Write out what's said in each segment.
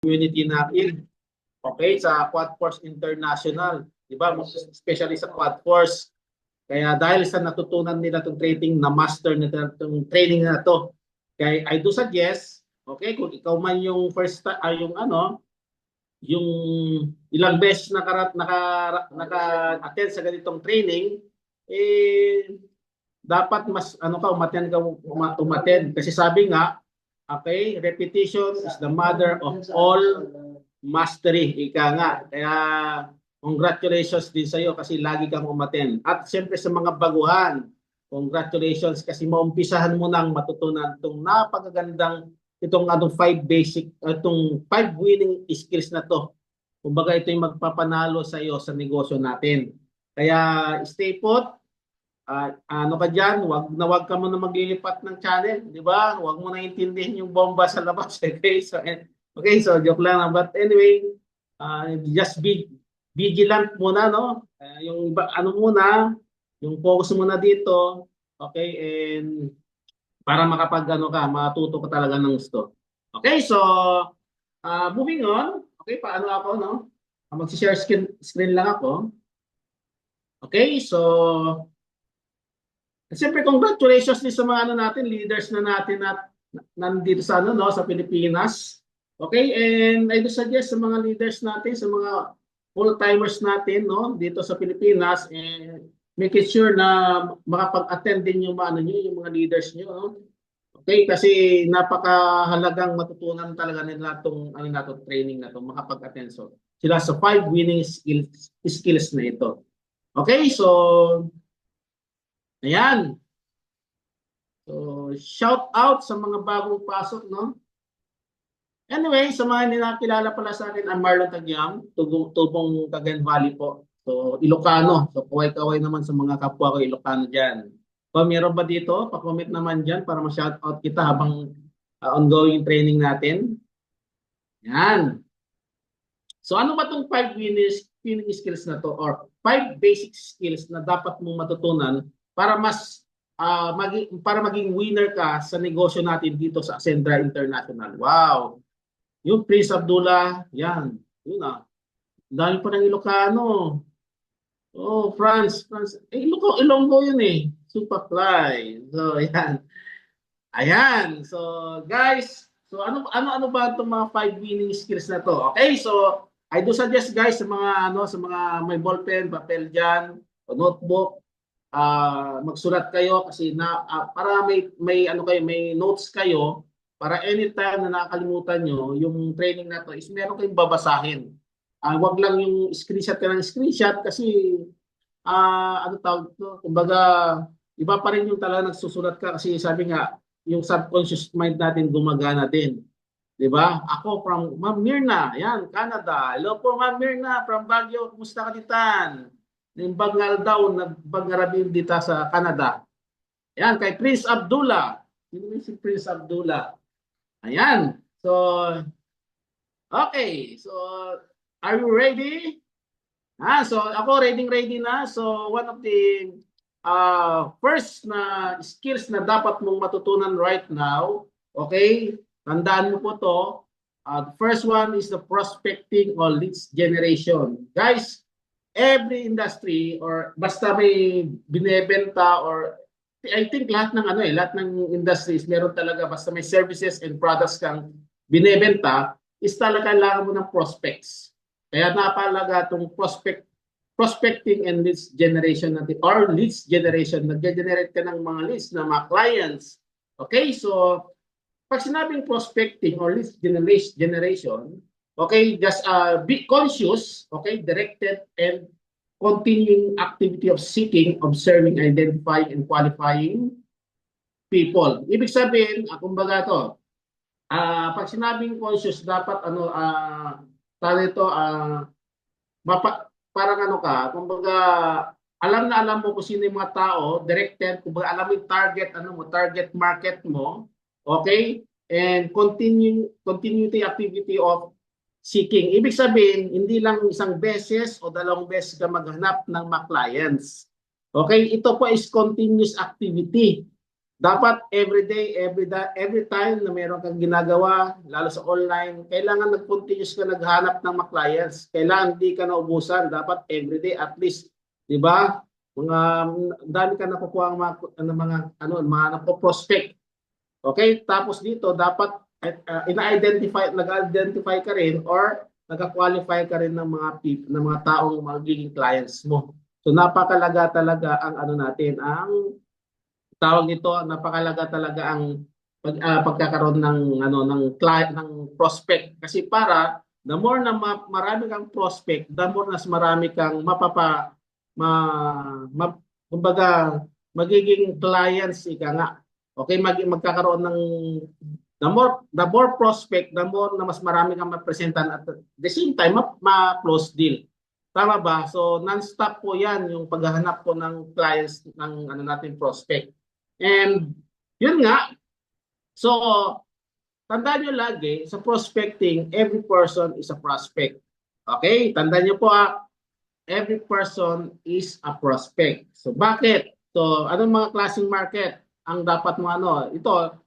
community natin. Okay, sa Quad Force International, 'di ba? Especially sa Quad Force. Kaya dahil sa natutunan nila itong training, na master nila itong training na to. Kaya I do suggest, okay, kung ikaw man yung first yung yung ilang beses naka-attend sa ganitong training, dapat mas umattend kasi sabi nga, okay, repetition is the mother of all mastery, ika nga. Kaya congratulations din sa iyo kasi lagi kang umattend. At siyempre sa mga baguhan, congratulations kasi maumpisahan mo nang matutunan itong napakagandang itong 5 winning skills na to. Kumbaga ito yung magpapanalo sa iyo sa negosyo natin. Kaya stay put. Ano ka dyan, wag ka mo na maglilipat ng channel, di ba? Wag mo na intindihin yung bomba sa labas. Okay, so joke lang. But anyway, just be vigilant muna, no? Yung yung focus muna dito, okay, and para matuto ka talaga ng gusto. Okay, so moving on. Okay, paano ako, no? Mag-share screen lang ako. Okay, so siyempre, congratulations din sa mga leaders na natin na nandito sa sa Pilipinas. Okay, and I do suggest sa mga leaders natin, sa mga full-timers natin, no, dito sa Pilipinas, make it sure na makapag-attend din yung yung mga leaders niyo, no? Okay, kasi napakahalagang matutunan talaga nila itong training na to, makapag-attend sila sa 5 winning skills na ito. Okay, so ayan. So, shout out sa mga bagong pasok, no? Anyway, sa mga hindi nakilala pala sa akin, I'm Marlon Tagyam, tubong Cagayan Valley po. So, Ilocano. So, kaway-kaway naman sa mga kapwa ko Ilocano dyan. So, meron ba dito? Pa-comment naman dyan para ma-shout out kita habang ongoing training natin. Yan. So, ano ba itong 5 winning skills na to or 5 basic skills na dapat mong matutunan para maging winner ka sa negosyo natin dito sa Ascendra International? Wow! Yung Prince Abdullah, yan. Yun dahil pa ng Ilocano. Oh, France. Ilonggo yun eh. Superfly. So, yan. Ayan. So, guys, so ano ba itong mga 5 winning skills na to? Okay, so I do suggest guys sa mga sa mga may ballpen, papel diyan, o notebook, magsulat kayo kasi para may notes kayo para anytime na nakakalimutan nyo yung training na to is meron kayong babasahin. Wag lang yung screenshot kasi tawag to, kumbaga iba pa rin yung talaga nagsusulat ka kasi sabi nga yung subconscious mind natin gumagana din. 'Di ba? Ako from Ma'am Mirna, yan, Canada. Hello po Ma'am Mirna from Baguio. Kumusta ka ditan? Yung bagngal daw, nagbagarabil dito sa Canada. Yan, kay Prince Abdullah. Sino si Prince Abdullah? Ayan. So, okay. So, are you ready? So ako ready na. So, one of the first na skills na dapat mong matutunan right now, okay? Tandaan mo po to. The first one is the prospecting or leads generation. Guys, every industry or basta may binebenta or I think lahat ng industries meron talaga basta may services and products kang binebenta is talaga kailangan mo ng prospects. Kaya napalaga itong prospecting and leads generation natin or leads generation, nag-generate ka ng mga leads ng mga clients. Okay, so pag sinabing prospecting or leads generation, okay, just be conscious, okay, directed and continuing activity of seeking, observing, identifying, and qualifying people. Ibig sabihin, kumbaga to, pag sinabing conscious, dapat parang kumbaga, alam mo kung sino yung mga tao, directed, kumbaga alam mo yung target market mo, okay? And continuity activity of seeking. Ibig sabihin, hindi lang isang beses o dalawang beses ka maghanap ng mga clients. Okay? Ito po is continuous activity. dapat every day, every time na meron kang ginagawa, lalo sa online, kailangan nag-continuous ka naghanap ng mga clients. Kailangan hindi ka naubusan. Dapat every day at least, di ba? Mga dami ka nakukuha ng mga prospect. Okay? Tapos dito dapat nag-identify ka rin or nag-qualify ka rin ng mga taong magiging clients mo. So napakalaga talaga ang ang tawag nito, napakalaga talaga ang pagkakaroon ng client, ng prospect, kasi para the more na marami kang prospect, the more na marami kang kumbaga magiging clients ika nga. Okay, magkakaroon ng the more prospect, the more na mas marami kang mapresentan at the same time ma-close deal. Tama ba? So non-stop po 'yan yung paghahanap po ng clients ng natin prospect. And yun nga, so tandaan nyo lagi, sa prospecting, every person is a prospect. Okay? Tandaan nyo po every person is a prospect. So bakit? So anong mga klaseng market ang dapat mo Ito,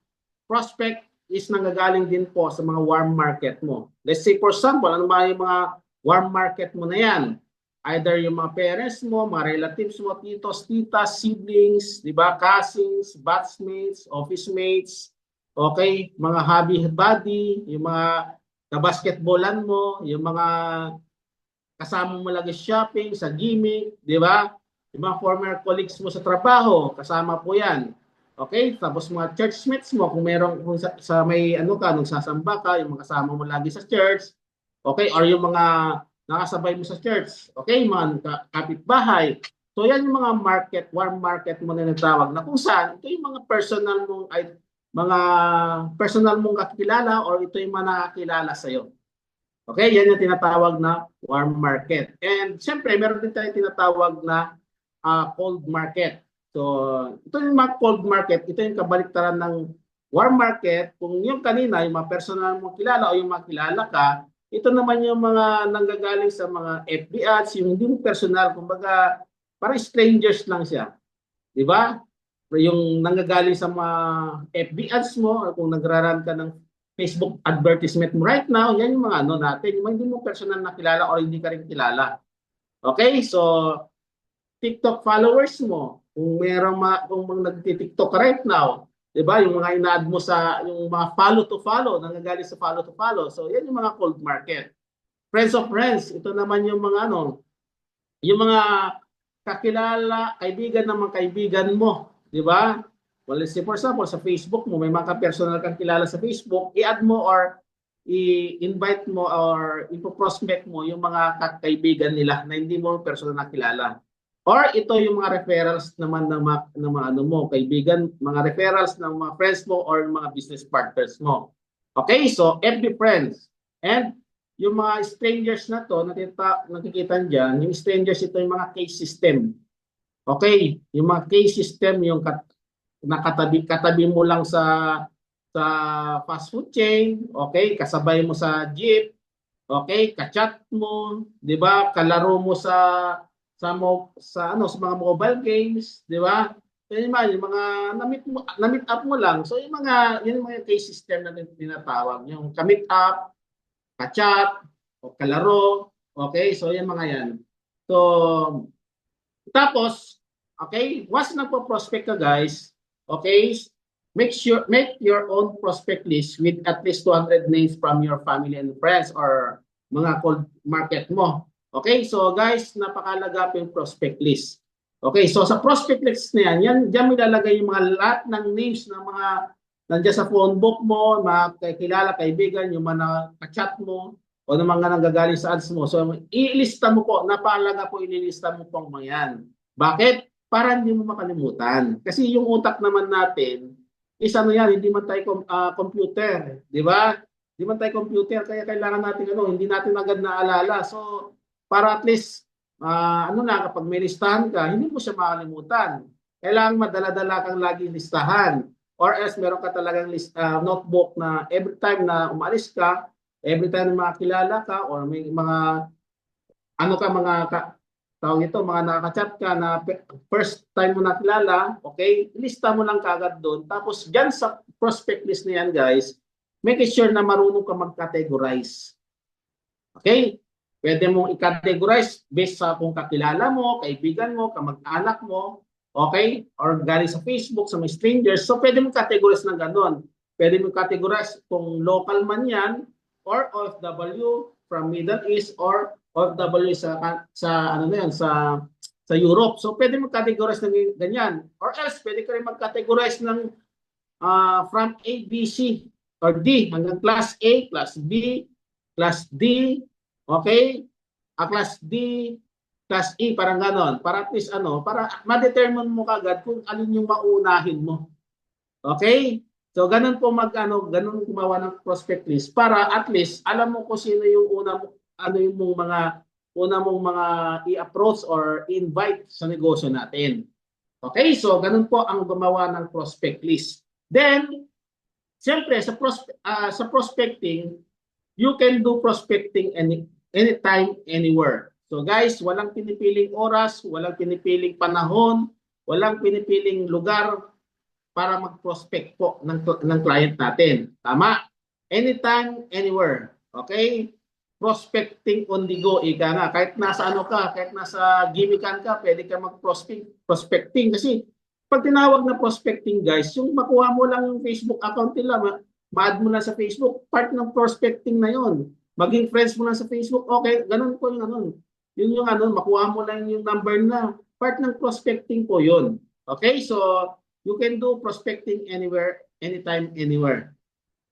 prospect is nanggagaling din po sa mga warm market mo. Let's say for example, ano ba yung mga warm market mo na yan? Either yung mga parents mo, mga relatives mo, titos, titas, siblings, di ba, cousins, batchmates, office mates, okay, mga hobby buddy, yung mga kabasketballan mo, yung mga kasama mo lagi shopping, sa gimmick, di ba? Yung mga former colleagues mo sa trabaho, kasama po yan. Okay? Tapos mga churchmates mo, kung sa may nung sasamba ka, yung mga kasama mo lagi sa church, okay? Or yung mga nakasabay mo sa church. Okay, mga kapitbahay. So yan yung mga warm market mo na natawag na kung saan ito yung mga personal mong kakilala or ito yung mga nakakilala sa iyo. Okay, yan yung tinatawag na warm market. And siyempre, meron din tayong tinatawag na cold market. So, ito yung mga cold market, ito yung kabaliktaran ng warm market. Kung yung kanina, yung mga personal mong kilala o yung mga kilala ka, ito naman yung mga nanggagaling sa mga FB ads, yung hindi mo personal, kumbaga parang strangers lang siya. Di ba? Yung nanggagaling sa mga FB ads mo, or kung nagraran ka ng Facebook advertisement mo right now, yan yung mga natin, yung hindi mo personal na kilala or hindi ka rin kilala. Okay? So, TikTok followers mo, kung kung nagti-TikTok right now, 'di ba? Yung mga ina-add mo yung mga follow to follow, nanggagaling sa follow to follow. So, yan yung mga cold market. Friends of friends, ito naman yung mga yung mga kakilala, kaibigan ng mga kaibigan mo, 'di ba? Well, let's say for example, sa Facebook mo, may mga personal kang kilala sa Facebook, i-add mo or i-invite mo or ipo-prospect mo yung mga kaibigan nila na hindi mo personal na kilala. Or ito yung mga referrals naman ng mga kaibigan, mga referrals ng mga friends mo or mga business partners mo. Okay, so FB friends. And yung mga strangers na to, nakikita dyan, yung strangers, ito yung mga case system. Okay, yung mga case system, yung katabi mo lang sa fast food chain, okay, kasabay mo sa jeep, okay, kachat mo, 'di ba? Kalaro mo sa mga mobile games, 'di ba? Yung mga na-meet up mo lang. So yung mga case system na tinatawag, yung ka-meet up, ka-chat, o kalaro, okay? So yung mga yan. So tapos, okay, once nagpo-prospect ka guys, okay, make your own prospect list with at least 200 names from your family and friends or mga cold market mo. Okay, so guys, napakalaga po yung prospect list. Okay, so sa prospect list na yan, diyan mo ilalagay yung mga lahat ng names ng mga nandiyan sa phone book mo, mga kilala, kaibigan, yung mga ka-chat mo, o ng mga nanggagaling sa ads mo. So, ilista mo po, napakalaga po ililista mo po mga yan. Bakit? Para hindi mo makalimutan. Kasi yung utak naman natin, is yan, hindi man tayo computer, di ba? Hindi man tayo computer, kaya kailangan natin hindi natin agad naalala. So, para at least, kapag may listahan ka, hindi mo siya makalimutan. Kailangan madala-dala kang lagi listahan. Or else, meron ka talagang notebook na every time na umalis ka, every time na makakilala ka, or may mga, tawag ito, mga nakaka-chat ka na first time mo nakilala, okay, lista mo lang kagad doon. Tapos dyan sa prospect list na yan, guys, make sure na marunong ka mag-categorize. Okay? Pwede mong i-categorize based sa kung kakilala mo, kaibigan mo, kamag-anak mo, okay? Or galing sa Facebook, sa mga strangers. So, pwede mong categorize ng ganon. Pwede mong categorize kung local man yan, or OFW from Middle East, or OFW sa ano na yan, sa Europe. So, pwede mong categorize ng ganyan. Or else, pwede ka rin mag-categorize ng from A, B, C, or D, hanggang class A, class B, class D, okay? Class D, class E, parang ganon. Para at least para ma-determine mo kagad kung alin yung maunahin mo. Okay? So ganun po ganun gumawa ng prospect list para at least alam mo kung sino yung una mong mga i-approach or invite sa negosyo natin. Okay? So ganun po ang gumawa ng prospect list. Then, siyempre sa prospecting, you can do prospecting anytime, anywhere. So guys, walang pinipiling oras, walang pinipiling panahon, walang pinipiling lugar para mag-prospect po ng client natin. Tama? Anytime, anywhere. Okay? Prospecting on the go, ika nga. Kahit nasa kahit nasa gimmickan ka, pwede ka prospecting. Kasi pag tinawag na prospecting, guys, yung makuha mo lang yung Facebook account nila, ma-add mo lang sa Facebook, part ng prospecting na yon. Maging friends mo lang sa Facebook, okay, ganun po yung Yun yung makuha mo lang yung number na, part ng prospecting po yun. Okay, so you can do prospecting anywhere, anytime, anywhere.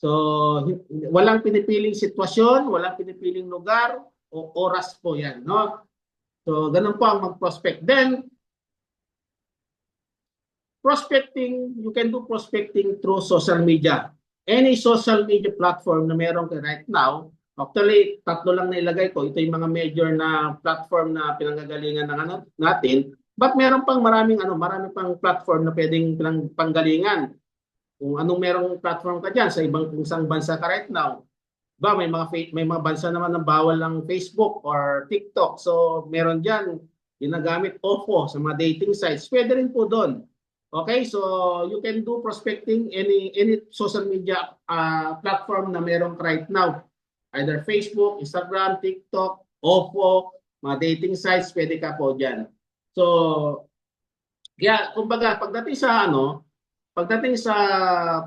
So walang pinipiling sitwasyon, walang pinipiling lugar o oras po yan, no? So ganun po ang mag-prospect. Then prospecting, you can do prospecting through social media. Any social media platform na meron kayo right now, actually, 3 lang na ilagay ko. Ito yung mga major na platform na pinanggagalingan ng natin. But meron pang marami pang platform na pwedeng panggalingan. Kung anong merong platform ka dyan sa isang bansa ka right now. May mga bansa naman na bawal ng Facebook or TikTok. So meron dyan ginagamit OFO sa mga dating sites. Pwede rin po doon. Okay, so you can do prospecting any social media platform na meron right now. Either Facebook, Instagram, TikTok, OFO, mga dating sites, pwede ka po dyan. So, kaya kumbaga pagdating sa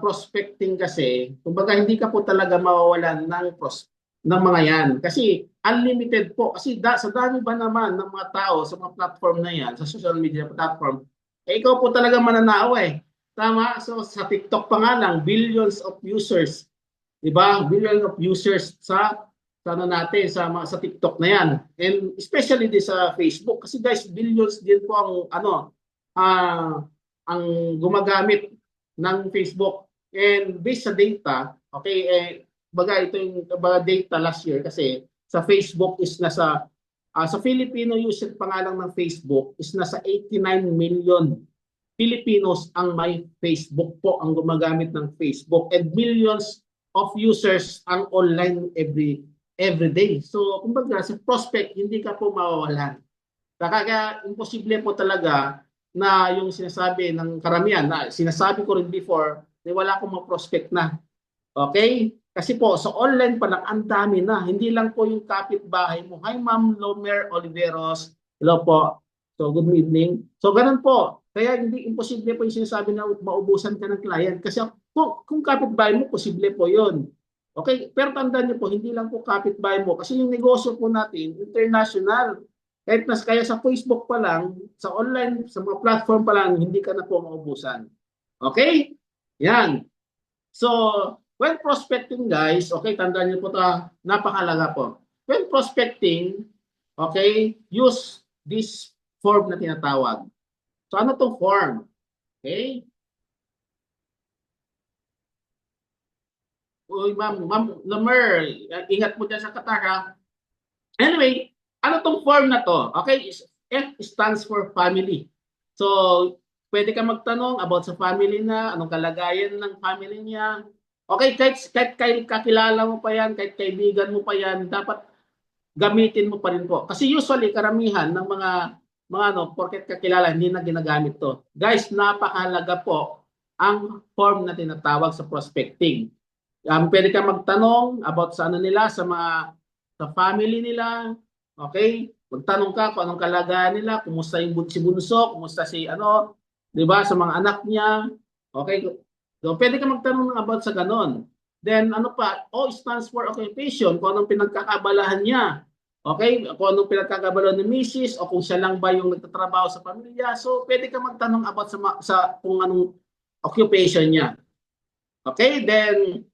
prospecting kasi, kumbaga hindi ka po talaga mawawalan ng mga yan. Kasi unlimited po. Kasi sa dami ba naman ng mga tao sa mga platform na yan, sa social media platform, ikaw po talaga mananao eh. Tama? So sa TikTok pa nga lang, billions of users. Diba? Billions of users sa sa TikTok na yan. And especially din sa Facebook. Kasi guys, billions din po ang gumagamit ng Facebook. And based sa data, okay, ito yung data last year kasi sa Facebook is sa Filipino user pangalan ng Facebook is nasa 89 million Filipinos ang may Facebook po, ang gumagamit ng Facebook, and millions of users ang online every day. So, kumbaga sa prospect, hindi ka po mawawalan. Kaya imposible po talaga na yung sinasabi ng karamihan, na sinasabi ko rin before, na wala akong ma-prospect na. Okay? Kasi po, sa online pa lang, ang dami na. Hindi lang po yung kapitbahay mo. Hi, Ma'am Lomer Oliveros. Hello po. So, good evening. So, ganun po. Kaya hindi imposible po yung sinasabi na maubusan ka ng client. Kasi kung kapitbahay mo, posible po yun. Okay? Pero tandaan niyo po, hindi lang po kapitbahay mo. Kasi yung negosyo po natin, international. Kaya sa Facebook pa lang, sa online, sa mga platform pa lang, hindi ka na po maubusan. Okay? Yan. So, when prospecting, guys, okay, tandaan niyo po ito, napakalaga po. When prospecting, okay, use this form na tinatawag. So, ano itong form? Okay? Uy, Ma'am Lamer, ingat mo dyan sa katara. Anyway, ano itong form na to? Okay, F stands for family. So, pwede ka magtanong about sa family na, anong kalagayan ng family niya. Okay, kahit kakilala mo pa yan, kahit kaibigan mo pa yan, dapat gamitin mo pa rin po. Kasi usually karamihan ng mga ano, porket kakilala, hindi na ginagamit to. Guys, napakahalaga po ang form na tinatawag sa prospecting. Pwede ka magtanong about sa ano nila, sa family nila. Okay? Magtanong ka kung anong kalagayan nila, kumusta yung si bunso, kumusta si ano, 'di ba, sa mga anak niya. Okay? So, pwede ka magtanong about sa ganon. Then ano pa? O stands for occupation, kung anong pinagkakabalahan niya. Okay? Kung anong pinagkakabalahan ni Mrs. o kung siya lang ba yung nagtatrabaho sa pamilya. So, pwede ka magtanong about sa kung anong occupation niya. Okay? Then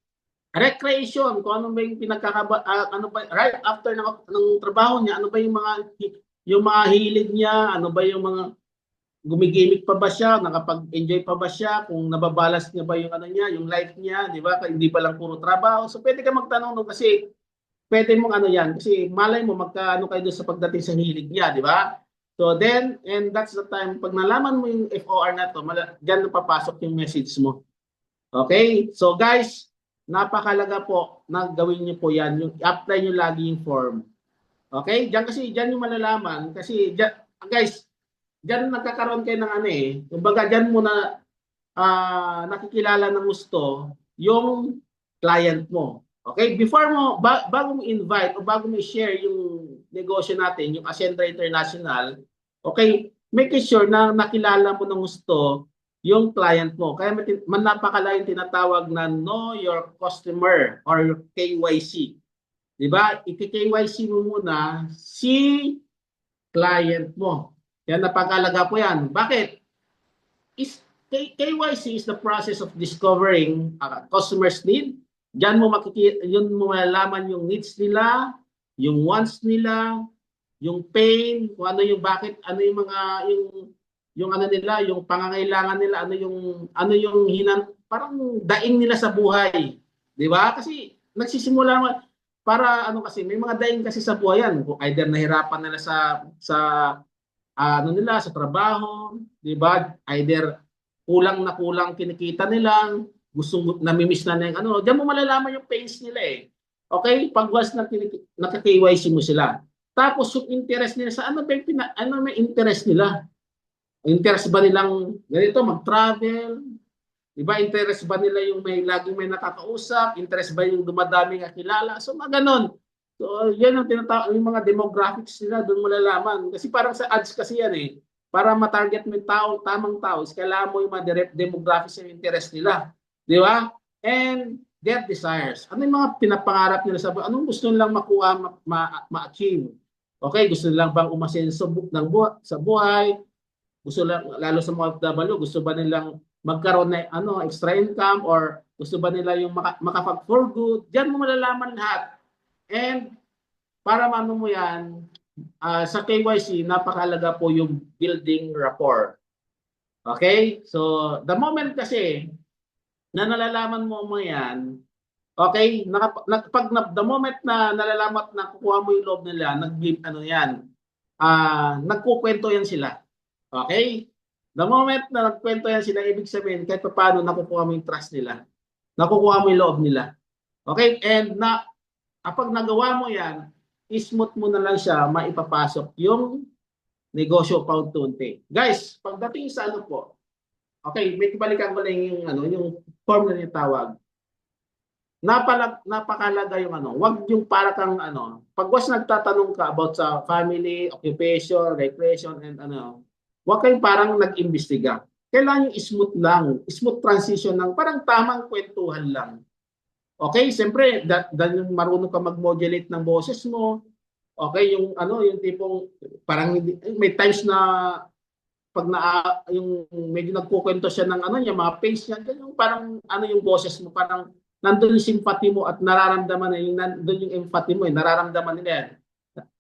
recreation, kung ano ba yung ano ba right after ng trabaho niya, ano ba yung mga hilig niya, ano ba yung mga gumigimik pa ba siya, nakapag-enjoy pa ba siya, kung nababalas niya ba yung ano niya, yung life niya, di ba? Hindi pa lang puro trabaho. So pwede ka magtanong no kasi pwede mong ano yan kasi malay mo magkaano kayo doon sa pagdating sa hilig niya, di ba? So then, and that's the time, pag nalaman mo yung FOR na to, diyan na papasok yung message mo. Okay? So guys, napakalaga po na gawin niyo po yan. Yung apply niyo lagi yung form. Okay? Diyan kasi, diyan yung malalaman. Kasi, dyan, guys, diyan nagkakaroon kayo ng ano eh. Kumbaga, diyan mo na nakikilala ng gusto yung client mo. Okay? Before mo, bago mo invite o bago mo i-share yung negosyo natin, yung Ascendra International, okay, make sure na nakilala mo ng gusto yung client mo. Kaya napakala yung tinatawag na Know Your Customer or KYC. Di ba? I-KYC mo muna si client mo. Yan, napakalaga po yan. Bakit? KYC is the process of discovering a customer's need. Diyan mo yun mo malalaman yung needs nila, yung wants nila, yung pain, kung ano yung bakit, ano yung mga yung ano nila, yung pangangailangan nila, ano yung parang daing nila sa buhay. 'Di ba? Kasi nagsisimula para ano kasi may mga daing kasi sa buhay yan. Either nahirapan nila sa ano nila sa trabaho, 'di ba? Either kulang kinikita nila, gusto namimiss na yung ano, diyan mo malalaman yung pains nila eh. Okay? Pag once naka-KYC mo sila. Tapos yung interest nila sa ano ba ano may interest nila? Interest ba nilang ganito mag-travel? 'Di ba? Interest ba nila yung laging may nakakausap? Interest ba yung dumadaming kakilala? So mga ganon. So yan ang tinatawag yung mga demographics nila doon mo malalaman. Kasi parang sa ads kasi yan eh. Para ma-target mo yung tamang tao, kailangan mo yung mga demographics yung interest nila. Di ba? And their desires. Ano yung mga pinapangarap nila sa buhay? Anong gusto nilang makuha, ma-achieve? Okay, gusto nilang bang umasenso sa buhay? Gusto lang, lalo sa mga OFW, gusto ba nilang magkaroon na extra income or gusto ba nila yung makapag-for good? Diyan mo malalaman lahat. And para maano mo yan, sa KYC, napakalaga po yung building rapport. Okay? So, the moment kasi na nalalaman mo yan, okay, the moment na nalalaman at nakukuha mo yung loob nila, nagkukwento yan sila. Okay? The moment na nagkwento yan sila, ibig sabihin, kahit paano nakukuha mo yung trust nila. Nakukuha mo yung loob nila. Okay? And kapag nagawa mo yan, smooth mo na lang siya, maipapasok yung negosyo paunti-unti. Guys, pagdating sa ano po, okay, may balikan ko lang yung form na nitawag. Napakalaga yung wag yung para kang pag was nagtatanong ka about sa family, occupation, recreation, and wag kayong parang nag-imbestiga. Kailangan yung smooth lang, smooth transition lang, parang tamang kwentuhan lang. Okay, siyempre, dahil marunong ka mag-modulate ng boses mo. Okay, yung tipong parang may times na pag yung medyo nagkukwento siya ng yung mga pace niya, yung parang yung boses mo, parang nandun yung sympathy mo at nararamdaman na nandun yung empathy mo, nararamdaman nila yan.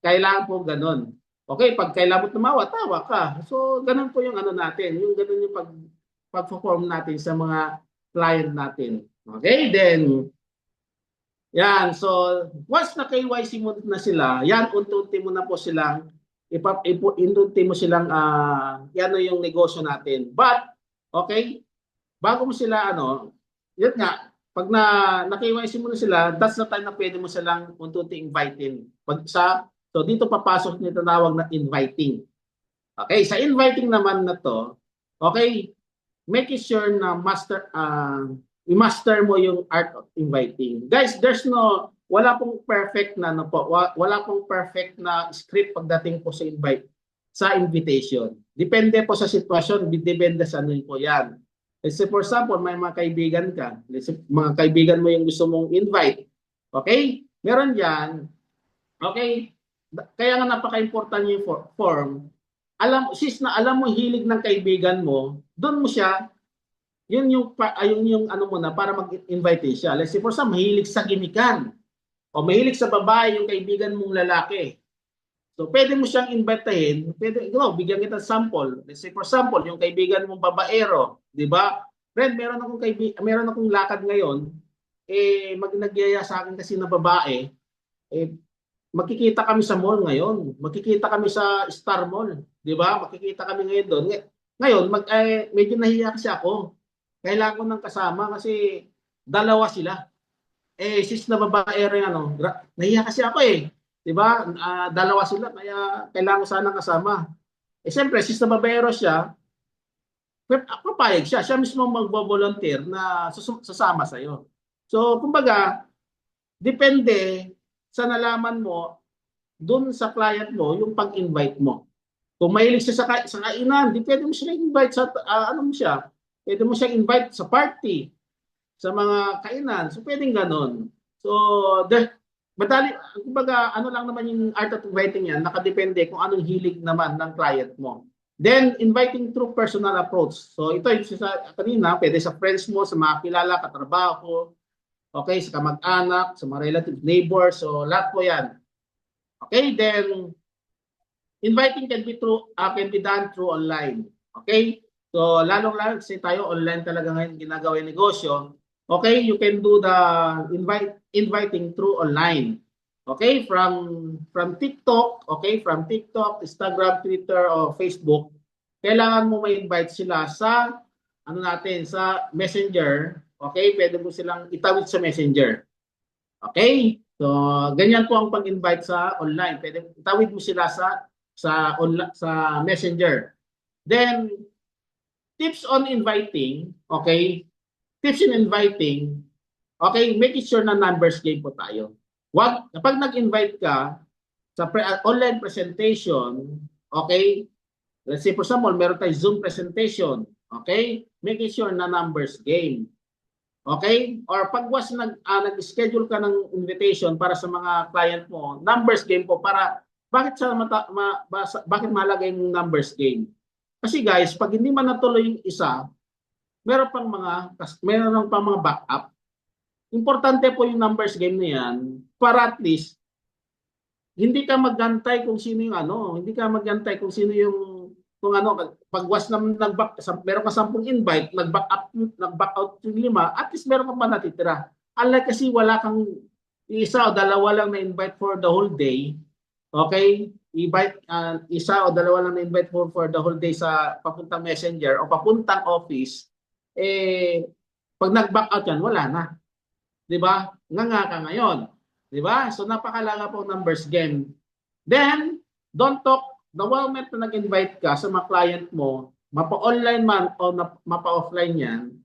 Kailangan po ganun. Okay, pag kailangan mo tumawa, tawa ka. So, ganun po yung natin, yung ganun yung pag-perform natin sa mga client natin. Okay, then yan, so once na KYC mo na sila, yan unti-unti mo na po silang unti mo silang yan yung negosyo natin. But okay, bago mo sila yun nga, pag na KYC mo na sila, that's the time na pwede mo silang unti-unti invitein. Pag sa So dito papasok yung tinatawag na inviting. Okay, sa inviting naman na to, okay, make sure na i-master mo yung art of inviting. Guys, wala pong perfect na ano po, wala pong perfect na script pagdating po sa invitation. Depende po sa sitwasyon, depende sa ano po yan. Let's say for example, may mga kaibigan ka, let's say, mga kaibigan mo yung gusto mong invite. Okay? Meron diyan. Okay? Kaya nga napaka-importante yung form. Alam mo hilig ng kaibigan mo, doon mo siya, yun yung ano mo na para mag-invite siya. Let's say for example, mahilig sa gimikan o mahilig sa babae yung kaibigan mong lalaki. So pwede mo siyang invitehin, bigyan kita sample. Let's say for example, yung kaibigan mong babaero, 'di ba? Friend, meron akong lakad ngayon, nagyaya sa akin kasi na babae, magkikita kami sa mall ngayon. Magkikita kami sa Star Mall, 'di ba? Magkikita kami ngayon doon. Ngayon, medyo nahiya kasi ako. Kailangan ko ng kasama kasi dalawa sila. Sis na babae rin nahiya kasi ako 'Di ba? Dalawa sila kaya kailangan ko sana kasama. Siyempre, sis na babaero siya, papayag siya. Siya mismo magbo-volunteer na sasama sa iyo. So, kumbaga, depende sa nalaman mo doon sa client mo yung pag-invite mo. Kung mahilig siya sa kainan, di pwede mo siya invite sa pwede mo siya invite sa party, sa mga kainan. So pwedeng ganon. So madali, kumbaga ano lang naman yung art of inviting yan, nakadepende kung anong hilig naman ng client mo. Then inviting through personal approach. So ito yung kanina, pwede sa friends mo, sa mga kilala, katrabaho, okay, sa kamag-anak, sa mga relative neighbors, so lahat po yan. Okay, then inviting can be done through online. Okay? So lalong-lalo kasi tayo online talaga ngayon ginagawa yung negosyo. Okay, you can do the inviting through online. Okay, from TikTok, Instagram, Twitter o Facebook, kailangan mo ma-invite sila sa sa Messenger. Okay, pwede mo silang itawid sa Messenger. Okay? So, ganyan po ang pag-invite sa online. Pwede itawid mo sila sa Messenger. Then, tips on inviting, okay? Tips in inviting, okay, make sure na numbers game po tayo. Kapag nag-invite ka sa online presentation, okay, let's say for example, meron tayong Zoom presentation, okay, make sure na numbers game. Okay? Or pag nag-schedule ka ng invitation para sa mga client mo, numbers game po para bakit mahalaga yung numbers game? Kasi guys, pag hindi man natuloy yung isa, meron pang mga backup. Importante po yung numbers game na yan para at least hindi ka maggantay kung sino yung hindi ka maggantay kung sino yung pag meron ka 10 invite, nag-back out yung 5, at least meron ka pa natitira. Unlike kasi wala kang isa o dalawa lang na invite for the whole day, okay? Isa o dalawa lang na invite for the whole day sa papuntang Messenger o papuntang office, pag nag-back out yan, wala na. 'Di ba? Nga ka ngayon. 'Di ba? So napakalaga po numbers game. Then, don't talk the moment na nag-invite ka sa mga client mo, mapa-online man o mapa-offline yan,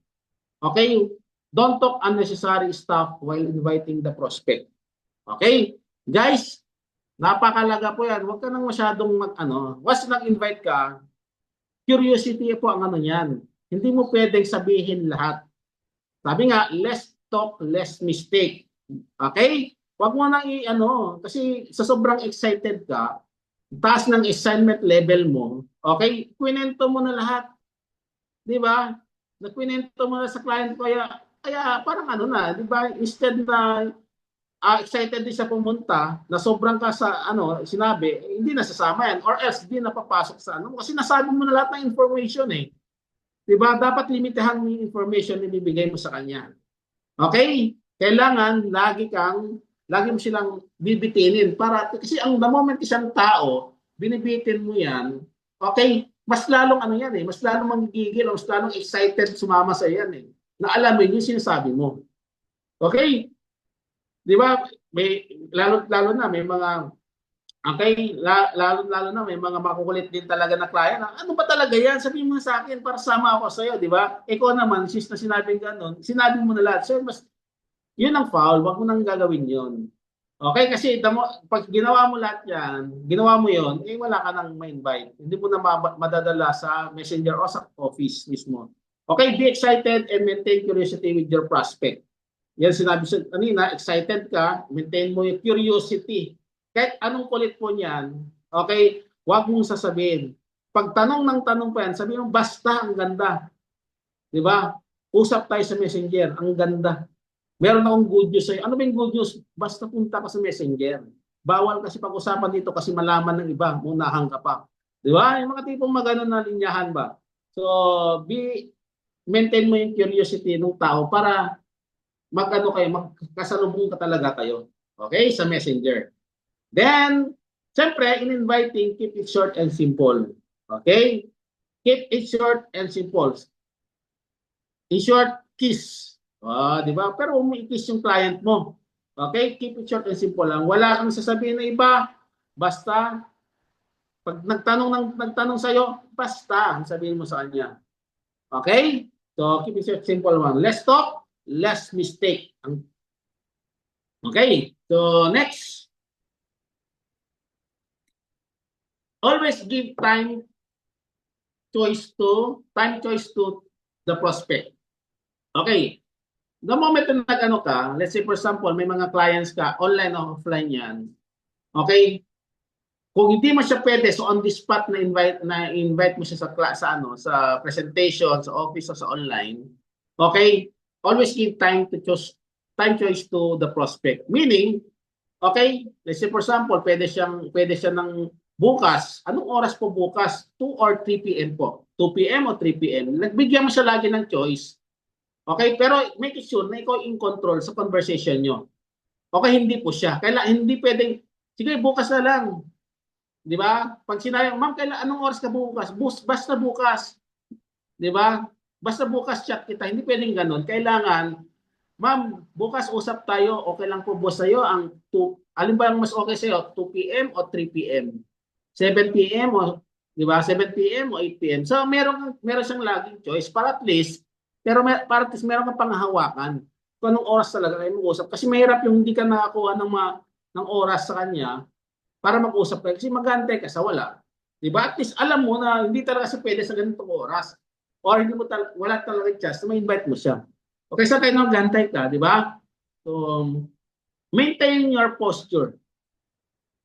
okay, don't talk unnecessary stuff while inviting the prospect. Okay? Guys, napakalaga po yan. Huwag ka nang masyadong once nag-invite ka, curiosity po ang yan. Hindi mo pwedeng sabihin lahat. Sabi nga, less talk, less mistake. Okay? Huwag mo nang kasi sa sobrang excited ka, taas ng assignment level mo, okay, kwento mo na lahat. Di ba? Nakwento mo na sa client ko, kaya parang di ba, instead na excited din siya pumunta, na sobrang ka sa sinabi, hindi nasasama yan, or else hindi napapasok sa kasi nasabi mo na lahat ng information Di ba? Dapat limitahan mo yung information na ibibigay mo sa kanya. Okay? Kailangan lagi mo silang bibitinin kasi the moment isang tao binibitin mo yan, okay, mas lalong mas lalong manggigil, mas lalong excited sumama sa yan na alamin yung sinasabi mo. Okay? Di ba? Lalo na may mga Okay, lalo na may mga makukulit din talaga na client. Ano ba talaga yan? Sabihin mo sa akin para sama ako sa iyo, di ba? Ikaw naman, sis na sinabing gano'n, sinabi mo na lahat. So, mas, yun ang foul, wag mo nang gagawin yun. Okay, kasi pag ginawa mo lahat yan, ginawa mo yun, eh wala ka nang ma-invite. Hindi mo na madadala sa messenger o sa office mismo. Okay, be excited and maintain curiosity with your prospect. Yan sinabi sa kanina, excited ka, maintain mo yung curiosity. Kahit anong kulit po niyan, okay, huwag mong sasabihin. Pag tanong ng tanong pa yan, sabihin mo, basta, ang ganda. Di ba? Usap tayo sa messenger, ang ganda. Meron akong good news sa'yo. Ano ba yung good news? Basta punta ka sa messenger. Bawal kasi pag-usapan dito kasi malaman ng iba, munahan ka pa. Di ba? Yung mga tipong magano na linyahan ba? So, maintain mo yung curiosity ng tao para magano kayo, magkasalubong ka talaga kayo. Okay? Sa messenger. Then, siyempre, in inviting, keep it short and simple. Okay? Keep it short and simple. In short, kiss. Di ba? Pero umi-kiss yung client mo. Okay? Keep it short and simple lang. Wala kang sasabihin na iba. Basta, pag nagtanong sa iyo, basta, sabihin mo sa kanya. Okay? So, keep it short, simple one. Less talk, less mistake. Okay? So, next. Always give time choice to the prospect. Okay. The moment na nag-ano ka, let's say for example, may mga clients ka, online o offline yan. Okay? Kung hindi mo siya pwede, so on the spot na invite mo siya sa presentation, sa office o sa online. Okay? Always give time choice to the prospect. Meaning, okay, let's say for example, pwede siya ng bukas. Anong oras po bukas? 2 or 3 p.m. po. 2 p.m. o 3 p.m. Nagbigyan mo siya lagi ng choice. Okay, pero make sure na ikaw in control sa conversation nyo. Okay, hindi po siya. Hindi pwedeng, sige, bukas na lang. Di ba? Pag sinabi, ma'am, anong oras ka bukas? Basta bukas. Di ba? Basta bukas chat kita. Hindi pwedeng ganun. Kailangan, ma'am, bukas usap tayo. Okay lang po boss sa'yo. Alin ba ang mas okay sa'yo? 2 p.m. o 3 p.m.? 7 p.m. o, di ba? 7 p.m. o 8 p.m. So, meron siyang laging choice para at least meron kang panghahawakan kung anong oras talaga kayo mag-usap. Kasi mahirap yung hindi ka nakakuha ng oras sa kanya para mag-usap kayo. Kasi mag-aantay ka sa wala. Diba? At least alam mo na hindi talaga siya pwede sa ganitong oras. Or hindi mo wala talaga chance na ma-invite mo siya. Okay, sa tayo mag-aantay ka, di ba? So, maintain your posture.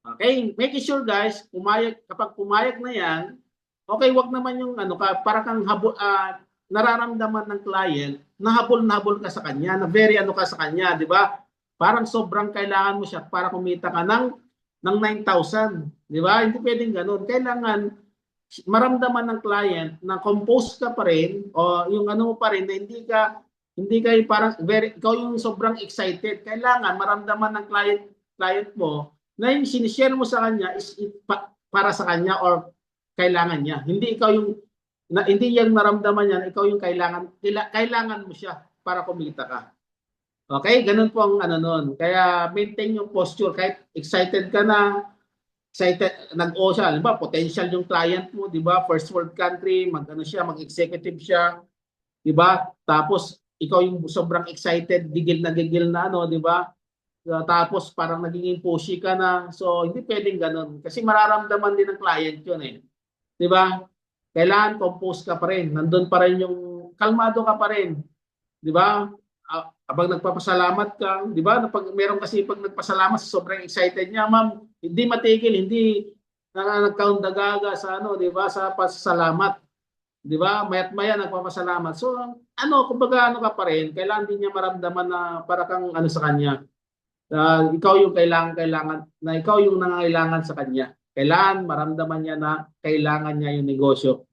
Okay, make sure guys, kapag pumayag na yan, okay, wag naman yung para kang nararamdaman ng client na habol ka sa kanya, na very ka sa kanya, di ba? Parang sobrang kailangan mo siya para kumita ka ng 9,000, di ba? Hindi pwedeng ganoon. Kailangan maramdaman ng client na compose ka pa rin o yung mo pa rin na hindi ka parang ikaw yung sobrang excited. Kailangan maramdaman ng client mo na yung sinishare mo sa kanya is para sa kanya or kailangan niya. Hindi ikaw yung hindi yung naramdaman niya, ikaw yung kailangan mo siya para kumita ka. Okay? Ganun po ang nun. Kaya maintain yung posture. Kahit excited ka na, nag-o siya. Diba? Potential yung client mo, di ba? First world country, mag-executive siya. Di ba? Tapos, ikaw yung sobrang excited, gigil na, di ba? Tapos, parang naging pushy ka na. So, hindi pwedeng ganun. Kasi mararamdaman din ng client yun eh. Di ba? Kailangan compose ka pa rin. Nandun pa rin yung kalmado ka pa rin. Di ba? Abang nagpapasalamat ka, di ba? Meron kasi pag nagpasalamat, sobrang excited niya, ma'am, hindi matigil, hindi nagkaundagaga sa di ba? Sa pasalamat. Di ba? Mayat maya nagpapasalamat. So, kumbaga ka pa rin, kailangan din niya maramdaman na para kang sa kanya. Ikaw yung kailangan na ikaw yung nangangailangan sa kanya. Kailangan maramdaman niya na kailangan niya yung negosyo.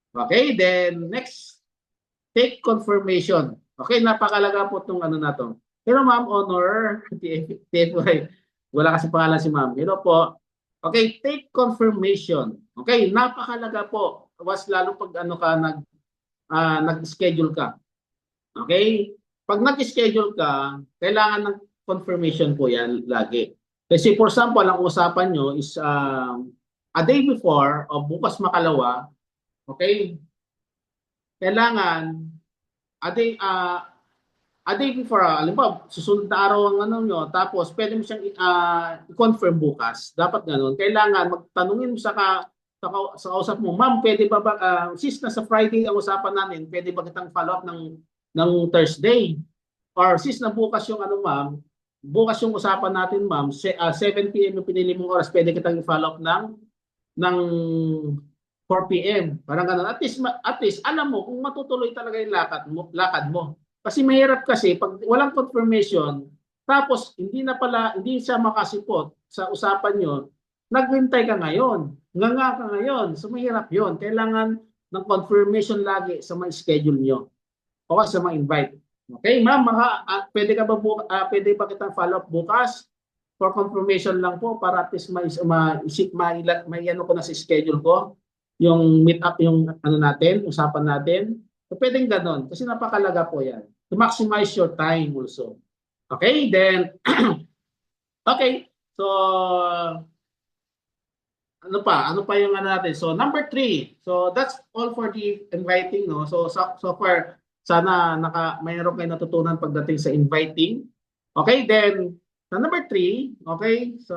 Okay, then next, take confirmation. Okay, napakalaga po itong na to. Pero ma'am, honor, TFY, wala kasi pangalan si ma'am. Pero po, okay, take confirmation. Okay, napakalaga po. Was lalo pag nag-schedule ka. Okay? Pag nag-schedule ka, kailangan ng confirmation po yan lagi. Kasi for example, ang usapan nyo is a day before o bukas makalawa, okay, kailangan a day, a day before, alam ba, susunod na araw ang ano nyo, tapos pwede mo siyang i-confirm bukas. Dapat ganun. Kailangan magtanungin mo sa kausap mo, ma'am, pwede ba, since na sa Friday ang usapan namin, pwede ba kitang follow up ng Thursday? Or since na bukas yung ano, ma'am, bukas yung usapan natin, ma'am, 7 p.m. yung pinili mong oras, pwede kitang i-follow up ng 4 p.m. Parang ganun. At least alam mo kung matutuloy talaga yung lakad mo. Kasi mahirap kasi pag walang confirmation, tapos hindi siya makasipot sa usapan nyo, naghintay ka ngayon, nga ka ngayon. So mahirap yun. Kailangan ng confirmation lagi sa mga schedule nyo o sa mga invite. Okay, ma'am, pwede ba kitang follow up bukas? For confirmation lang po para at least may ano ko na sa schedule ko, yung meet up yung ano natin, usapan natin. So pwedeng ganon kasi napakalaga po 'yan. To maximize your time also. Okay, then okay. So ano pa yung ano natin? So number 3. So that's all for the inviting, no? So far sana mayroon kayo natutunan pagdating sa inviting. Okay, then sa number 3, okay? So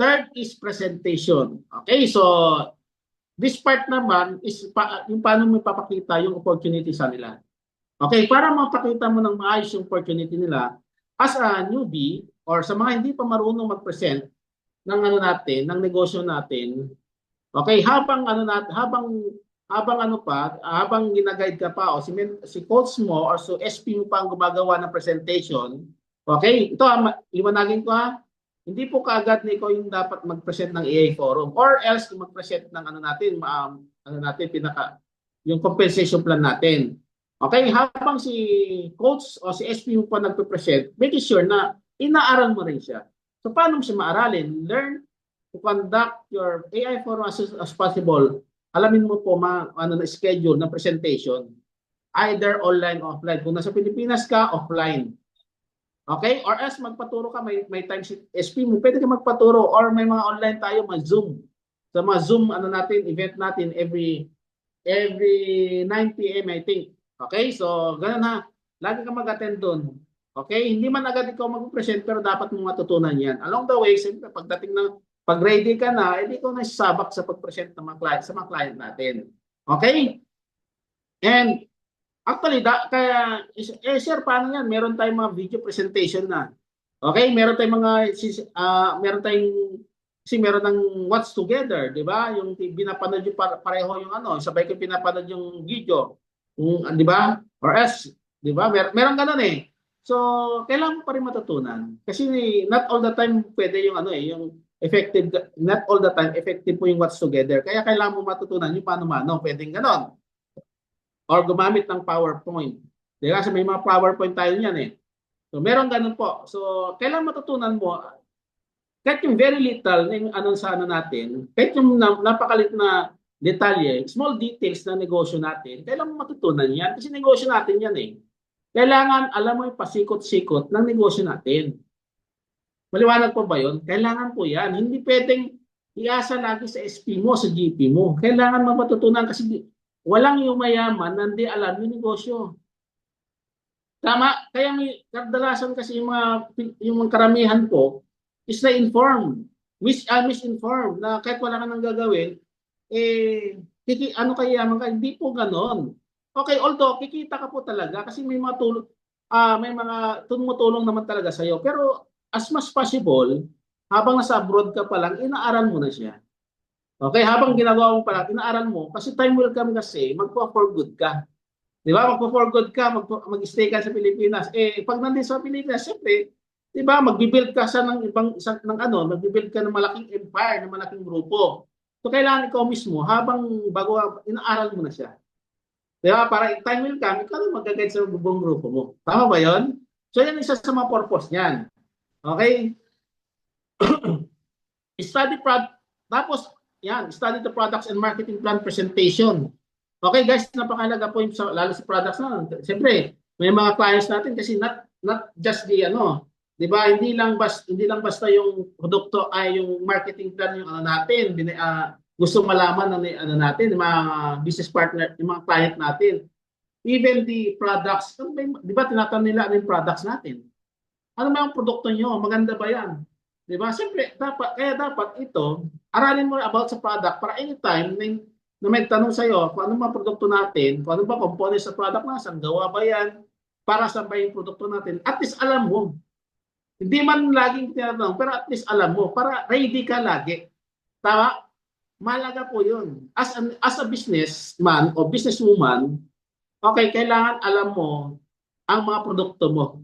third is presentation. Okay, so this part naman is yung paano mo ipapakita yung opportunity sa nila. Okay, para mapakita mo ng maayos yung opportunity nila as a newbie or sa mga hindi pa marunong mag-present ng ano natin, ng negosyo natin. Okay, habang gina-guide ka pa o si coach mo or so SP mo pa ang gumagawa ng presentation. Okay, ito liwanagin ko ha. Hindi po kaagad na ikaw yung dapat mag-present ng AI forum or else mag-present ng yung compensation plan natin. Okay, habang si coach o si SP mo pa nagpe-present, make sure na inaaral mo rin siya. So paano mo siya maaralin? Learn to conduct your AI forum as possible. Alamin mo po na schedule ng presentation either online or offline. Kung nasa Pilipinas ka, offline. Okay? Or else magpaturo ka, may time si SP mo, pwede ka magpaturo or may mga online tayo, mga Zoom. Sa mga Zoom event natin every 9 p.m. I think. Okay? So, ganun ha. Lagi ka mag-attend doon. Okay? Hindi man agad ikaw mag-present pero dapat mo matutunan yan. Along the way, siyempre, pag ready ka na, hindi ko nasasabak sa pag-present ng sa mga client natin. Okay? And actually, kaya, sir, paano yan? Meron tayong mga video presentation na. Okay? Meron tayong meron ng Watch Together, di ba? Yung pinapanood yung pareho yung sabay ko pinapanood yung video. Di ba? Or else, di ba? Meron ganun eh. So, kailangan mo pa rin matutunan. Kasi not all the time pwede yung yung effective, not all the time effective po yung Watch Together. Kaya kailangan mo matutunan yung paano-mano. Pwedeng ganon. Or gumamit ng PowerPoint. Di ba? Kasi may mga PowerPoint tayo niyan eh. So, meron ganun po. So, kailangan matutunan mo, kahit yung very little na yung natin, kahit yung napakalit na detalye, small details na negosyo natin, kailangan mo matutunan yan. Kasi negosyo natin yan eh. Kailangan, alam mo yung pasikot-sikot ng negosyo natin. Maliwanag po ba yun? Kailangan po yan. Hindi pwedeng iasa lagi sa SP mo, sa GP mo. Kailangan matutunan kasi walang yung mayaman na hindi alam yung negosyo. Tama? Kaya may kadalasan kasi yung karamihan po is na-informed. Misinformed na kahit wala ka nang gagawin, kayaman ka? Hindi po ganon. Okay, although kikita ka po talaga kasi may mga tumutulong naman talaga sa iyo. Pero as much possible, habang nasa abroad ka pa lang, inaaral mo na siya. Okay, habang ginagawa mo pa lang, inaaral mo kasi time will come kasi magpo-for good ka. Di ba? Magpo-for good ka, mag-stay ka sa Pilipinas. Pag nandun sa Pilipinas, siyempre, di ba, magbi-build ka magbi-build ka ng malaking empire, ng malaking grupo. So kailangan ikaw mismo bago inaaral mo na siya. Di ba? Para time will come, ikaw na mag-guide sa buong grupo mo. Tama ba 'yon? So yan isa sa mga purpose niyan. Okay? Tapos study the products and marketing plan presentation. Okay guys, napakahalaga po lalo sa products na. Siyempre, may mga clients natin kasi not just the 'Di ba? Hindi lang basta yung produkto ay yung marketing plan yung ano natin, gusto malaman ng ano natin, yung mga business partner, yung mga client natin. Even the products, 'di ba tinatanong nila ano yung products natin? Ano ba ang produkto nyo? Maganda ba yan? Di ba? Siyempre, dapat ito, aralin mo about sa product para anytime na may tanong sa'yo kung ano ba produkto natin, kung ano ba components sa product na, saan gawa ba yan, para sa ba yung produkto natin, at least alam mo. Hindi man laging tinatanong, pero at least alam mo, para ready ka lagi. Tama? Malaga po yun. As a businessman o businesswoman, okay, kailangan alam mo ang mga produkto mo.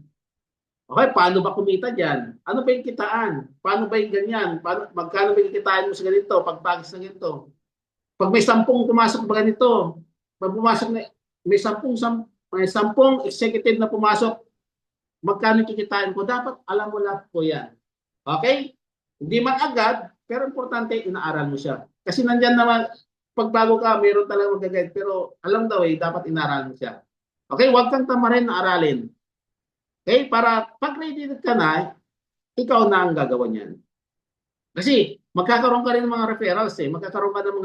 Okay, paano ba kumita diyan? Ano ba yung kitaan? Paano ba yung ganyan? Magkano ba yung kitaan mo sa ganito? Pagpagis na ganito. Pag may 10 pumasok ba ganito? Pag pumasok na, may 10 executive na pumasok, magkano kikitain ko? Dapat alam mo lahat po yan. Okay? Hindi man agad, pero importante, inaaral mo siya. Kasi nandyan naman, pag bago ka, meron talagang mag-guide. Pero alam daw dapat inaaral mo siya. Okay? Huwag kang tamarin na aralin. Okay? Para pag ready ka na, ikaw na ang gagawa niyan. Kasi magkakaroon ka rin ng mga referrals magkakaroon ka ng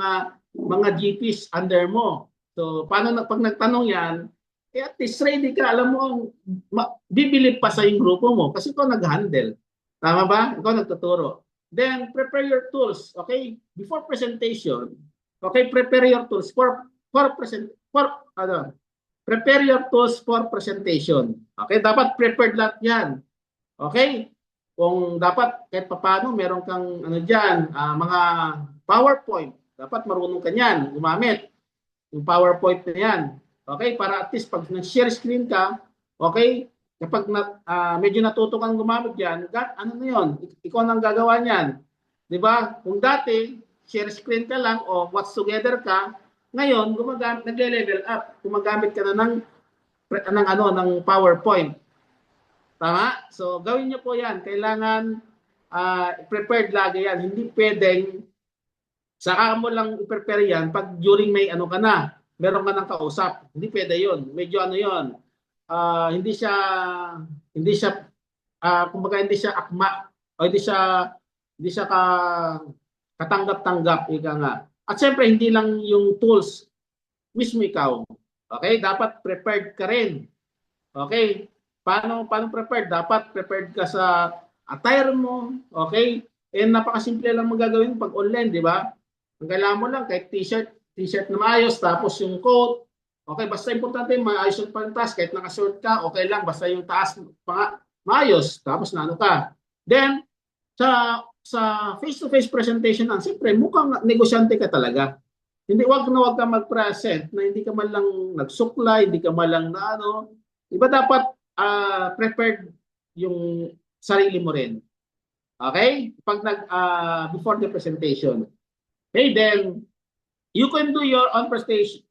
mga GPs under mo. So paano pag nagtanong yan, at least ready ka, alam mo bibilib pa sa yung grupo mo kasi ikaw nag-handle. Tama ba? Ikaw nagtuturo. Then prepare your tools, okay? Before presentation, okay, prepare your tools prepare your tools for presentation. Okay, dapat prepared lahat 'yan. Okay? Kung dapat kahit papaano meron kang ano diyan, mga PowerPoint, dapat marunong ka niyan gumamit yung PowerPoint na 'yan. Okay? Para at least pag nag-share screen ka, okay? Kapag medyo natuto kang gumamit diyan, ano na 'yon? Ikaw nang gagawa niyan. 'Di ba? Kung dati share screen ka lang o watch together ka, ngayon nagle-level up. Gumagamit ka na ng PowerPoint. Tama? So, gawin niyo po yan. Kailangan prepared lagi yan. Hindi pwedeng saka mo lang i-prepare yan pag during may ano ka na, meron ka ng kausap. Hindi pwede yun. Medyo ano yun. Hindi siya kumbaga hindi siya akma o hindi siya katanggap-tanggap, ika nga. At siyempre, hindi lang yung tools mismo ikaw. Okay? Dapat prepared ka rin. Okay? Paano prepared? Dapat prepared ka sa attire mo, okay? Napakasimple lang magagawin pag online, di ba? Ang kailangan mo lang kahit t-shirt na maayos, tapos yung coat, okay, basta importante maayos yung pantas, kahit naka-short ka, okay lang, basta yung taas maayos, tapos na ano ka. Then, sa face-to-face presentation, siyempre, mukhang negosyante ka talaga. Wag ka mag-present na hindi ka man lang nagsuklay, hindi ka man lang na ano. Iba dapat prepared yung sarili mo rin. Okay? Pag before the presentation. Okay, then you can do your own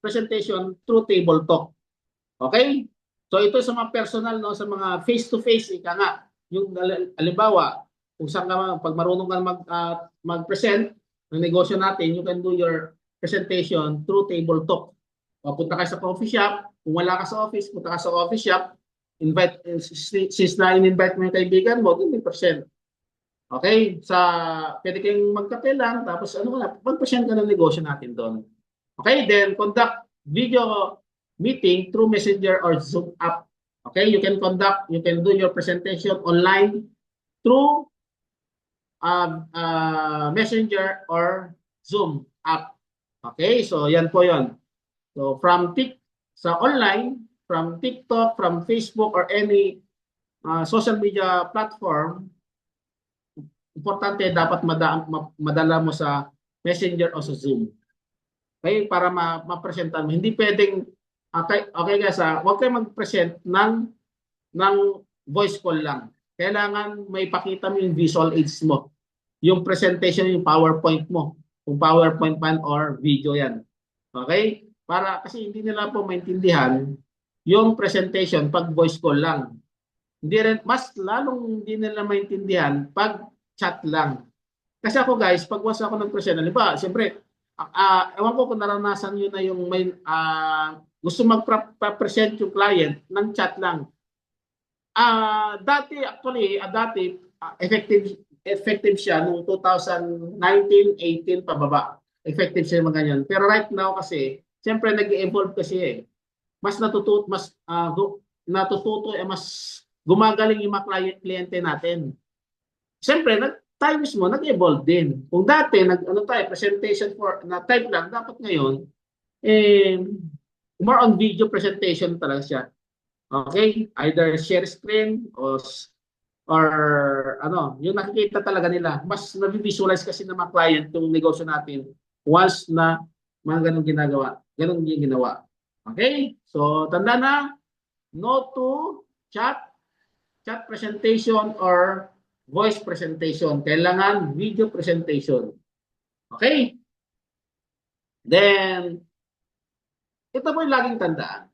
presentation through table talk. Okay? So ito sa mga personal, no, sa mga face-to-face, ika nga, yung halimbawa, kung saan ka pag marunong ka mag-present ng negosyo natin, you can do your presentation through table talk. Punta ka sa coffee shop, kung wala ka sa office, punta ka sa office shop, since na-invite mo yung kaibigan mo, 20%. Okay? Pwede kayong magkape lang, tapos mag-present ka ng negosyo natin doon. Okay? Then, conduct video meeting through Messenger or Zoom app. Okay? You can do your presentation online through Messenger or Zoom app. Okay? So, yan po yon. So, sa online, from TikTok, from Facebook, or any social media platform, importante dapat madala mo sa Messenger o sa Zoom. Okay? Para ma-presentan mo. Hindi pwedeng, okay guys, huwag kayo mag-present ng voice call lang. Kailangan may pakita mo yung visual aids mo. Yung presentation, yung PowerPoint mo. Kung PowerPoint man or video yan. Okay? Kasi hindi nila po maintindihan yung presentation pag voice call lang. Mas lalong hindi nila maintindihan pag chat lang. Kasi ako guys, pag was ako ng-present, halimbawa, siyempre, ewan ko kung naranasan nyo na yung may gusto mag-present yung client ng chat lang. effective siya noong 2019, 18 pababa. Effective siya mga ganyan. Pero right now kasi, siyempre nag-evolve kasi eh. Mas natututo, mas gumagaling yung mga kliyente natin. Siyempre, tayo mismo nag-evolve din. Kung dati presentation for na type lang, dapat ngayon more on video presentation talaga siya. Okay? Either share screen or yung nakikita talaga nila. Mas na-visualize kasi ng mga client yung negosyo natin once na mga ganun ginagawa. Ganun yung ginawa. Okay? So, tanda na, no to chat presentation or voice presentation. Kailangan video presentation. Okay? Then, ito po yung laging tandaan.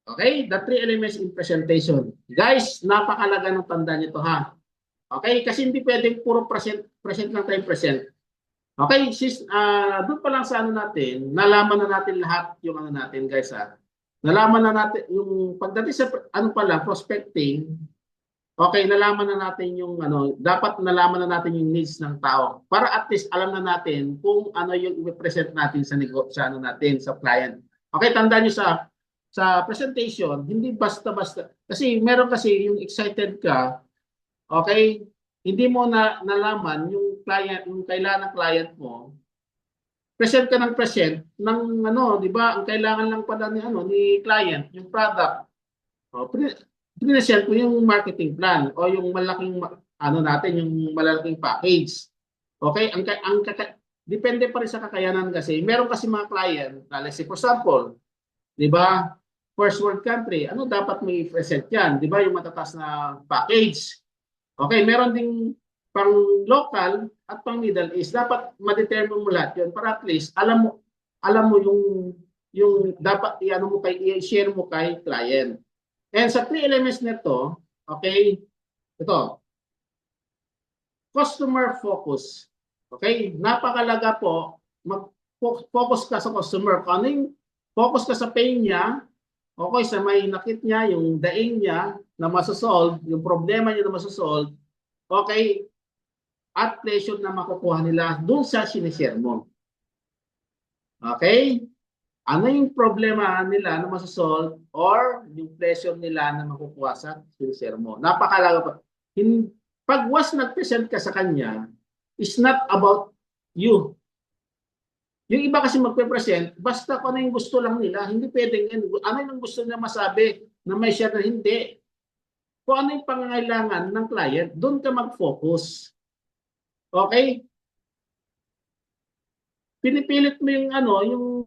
Okay? The three elements in presentation. Guys, napakalaga ng tanda nito ha. Okay? Kasi hindi pwedeng puro present lang tayo present. Okay? Doon pa lang sa natin, nalaman na natin lahat yung natin guys ha. Nalaman na natin yung pagdating sa prospecting. Okay, nalaman na natin yung dapat nalaman na natin yung needs ng tao para at least alam na natin kung ano yung i-present natin sa natin sa client. Okay, tandaan niyo sa presentation, hindi basta-basta kasi meron kasi yung excited ka, okay? Hindi mo nalaman yung client, yung kailangan ng client mo. Present ka ng present ng di ba? Ang kailangan lang pala ni client, yung product. Present ko yung marketing plan o yung malaking natin yung malaking package. Okay? Depende pa rin sa kakayanan kasi. Meron kasi mga client, let's say for example, 'di ba? First world country, ano dapat mo i-present 'yan? 'Di ba? Yung matataas na package. Okay, meron ding pang local at pang Middle East. Dapat ma-determine mo lahat 'yon para at least alam mo yung dapat i-share mo kay client. And sa three elements nito, okay, ito, customer focus. Okay, napakalaga po, mag-focus ka sa customer. Kung ano yung focus ka sa pain niya, okay, sa may nakit niya, yung daing niya na masasolve, yung problema niya na masasolve, okay, at pleasure na makukuha nila doon sa sinishare mo. Okay? Ano yung problema nila na masasolve or yung pleasure nila na makukuha sa sinishare mo. Napakalaga pa. Pag nag-present ka sa kanya, it's not about you. Yung iba kasi magpe-present, basta kung ano yung gusto lang nila, hindi pwedeng ano yung gusto nila masabi na may share na hindi. Kung ano yung pangangailangan ng client, doon ka mag-focus. Okay? Pinipilit mo yung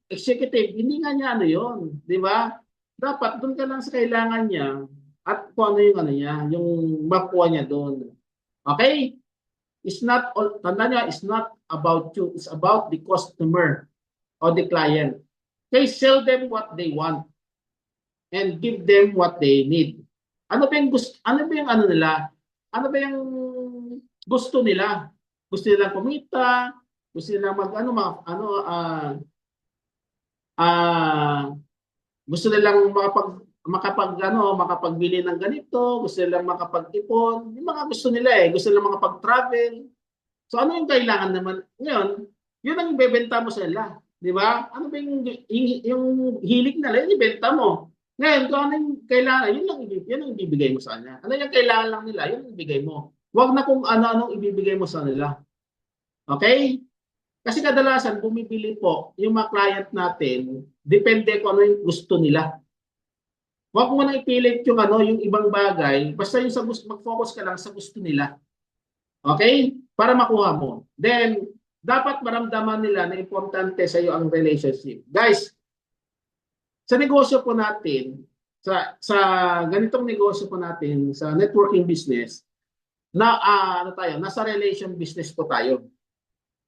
executive, hindi nga niya yun, di ba? Dapat doon ka lang sa kailangan niya at kung ano yung niya, yung makuha niya doon. Okay? Tanda niya, it's not about you, it's about the customer or the client. Okay, sell them what they want and give them what they need. Ano ba yung gusto, nila? Ano ba yung gusto nila? Gusto nila kumita, gusto nila gusto nilang makapagbili ng ganito, gusto nilang makapag-ipon, yung mga gusto nila gusto nilang makapag-travel. So ano yung kailangan naman? Ngayon, yun ang ibebenta mo sa nila, di ba? Ano ba yung hilig nila, yung ibenta mo. Ngayon, kung ano yung kailangan, yun ang ibibigay mo sa kanya. Ano yung kailangan lang nila, yun ang ibibigay mo. Huwag na kung ano-anong ibibigay mo sa nila. Okay? Kasi kadalasan, bumibili po yung mga client natin, depende kung ano yung gusto nila. Huwag mo na ipilit yung ibang bagay, basta yung mag-focus ka lang sa gusto nila. Okay? Para makuha mo. Then, dapat maramdaman nila na importante sa iyo ang relationship. Guys, sa negosyo po natin, sa ganitong negosyo po natin, sa networking business, nasa relation business po tayo.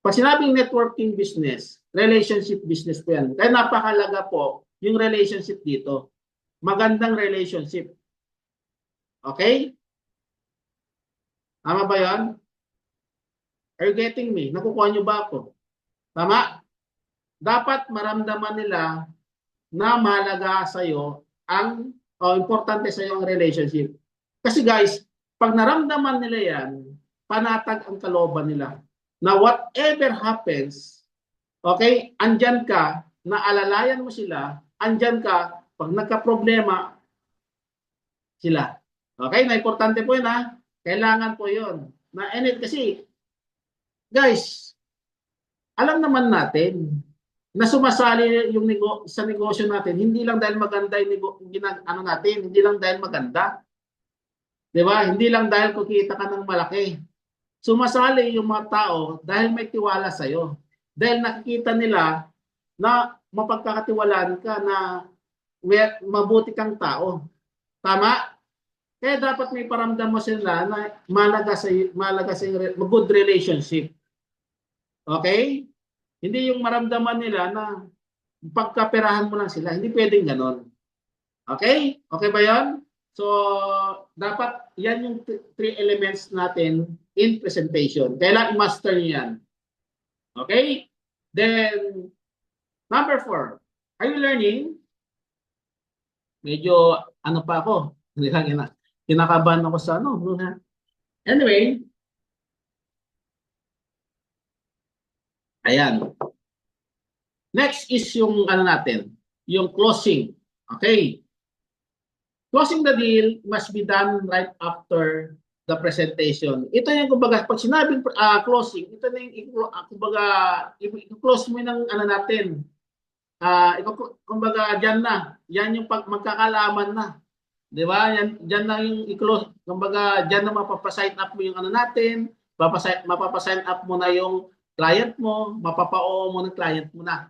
Pag sinabing networking business, relationship business po yan. Kaya napakalaga po yung relationship dito. Magandang relationship. Okay? Tama ba yan? Are you getting me? Nakukuha nyo ba ako? Tama? Dapat maramdaman nila na mahalaga sa'yo ang importante sa iyo ang relationship. Kasi guys, pag naramdaman nila yan, panatag ang kalooban nila. Na whatever happens, okay, andyan ka, naalalayan mo sila, andyan ka, pag nagka-problema, sila. Okay, na importante po yun ha. Kailangan po yun. Kasi, guys, alam naman natin na sumasali yung sa negosyo natin, hindi lang dahil maganda yung ano natin, hindi lang dahil maganda. Di ba? Hindi lang dahil kukita ka ng malaki. Sumasali yung mga tao dahil may tiwala sa'yo. Dahil nakikita nila na mapagkakatiwalaan ka na mabuti kang tao. Tama? Kaya dapat may paramdam mo sila na malaga sa good relationship. Okay? Hindi yung maramdaman nila na pagkaperahan mo lang sila. Hindi pwedeng ganon. Okay? Okay ba yan? So, dapat yan yung three elements natin in presentation. Kailangan i-master nyo yan. Okay? Then, number 4. Are you learning? Medyo, ano pa ako? Kinakabahan ako sa ano. Anyway, ayan. Next is yung ano natin, yung closing. Okay. Closing the deal must be done right after the presentation. Ito yung kumbaga, pag sinabing closing, ito na yung kumbaga, i-close mo ng ano natin. Kumbaga, dyan na. Yan yung magkakalaman na. Di ba? Dyan na yung i-close. Kumbaga, dyan na mapapasign up mo yung ano natin. Mapapasign up mo na yung client mo. Mapapa-oo mo ng client mo na.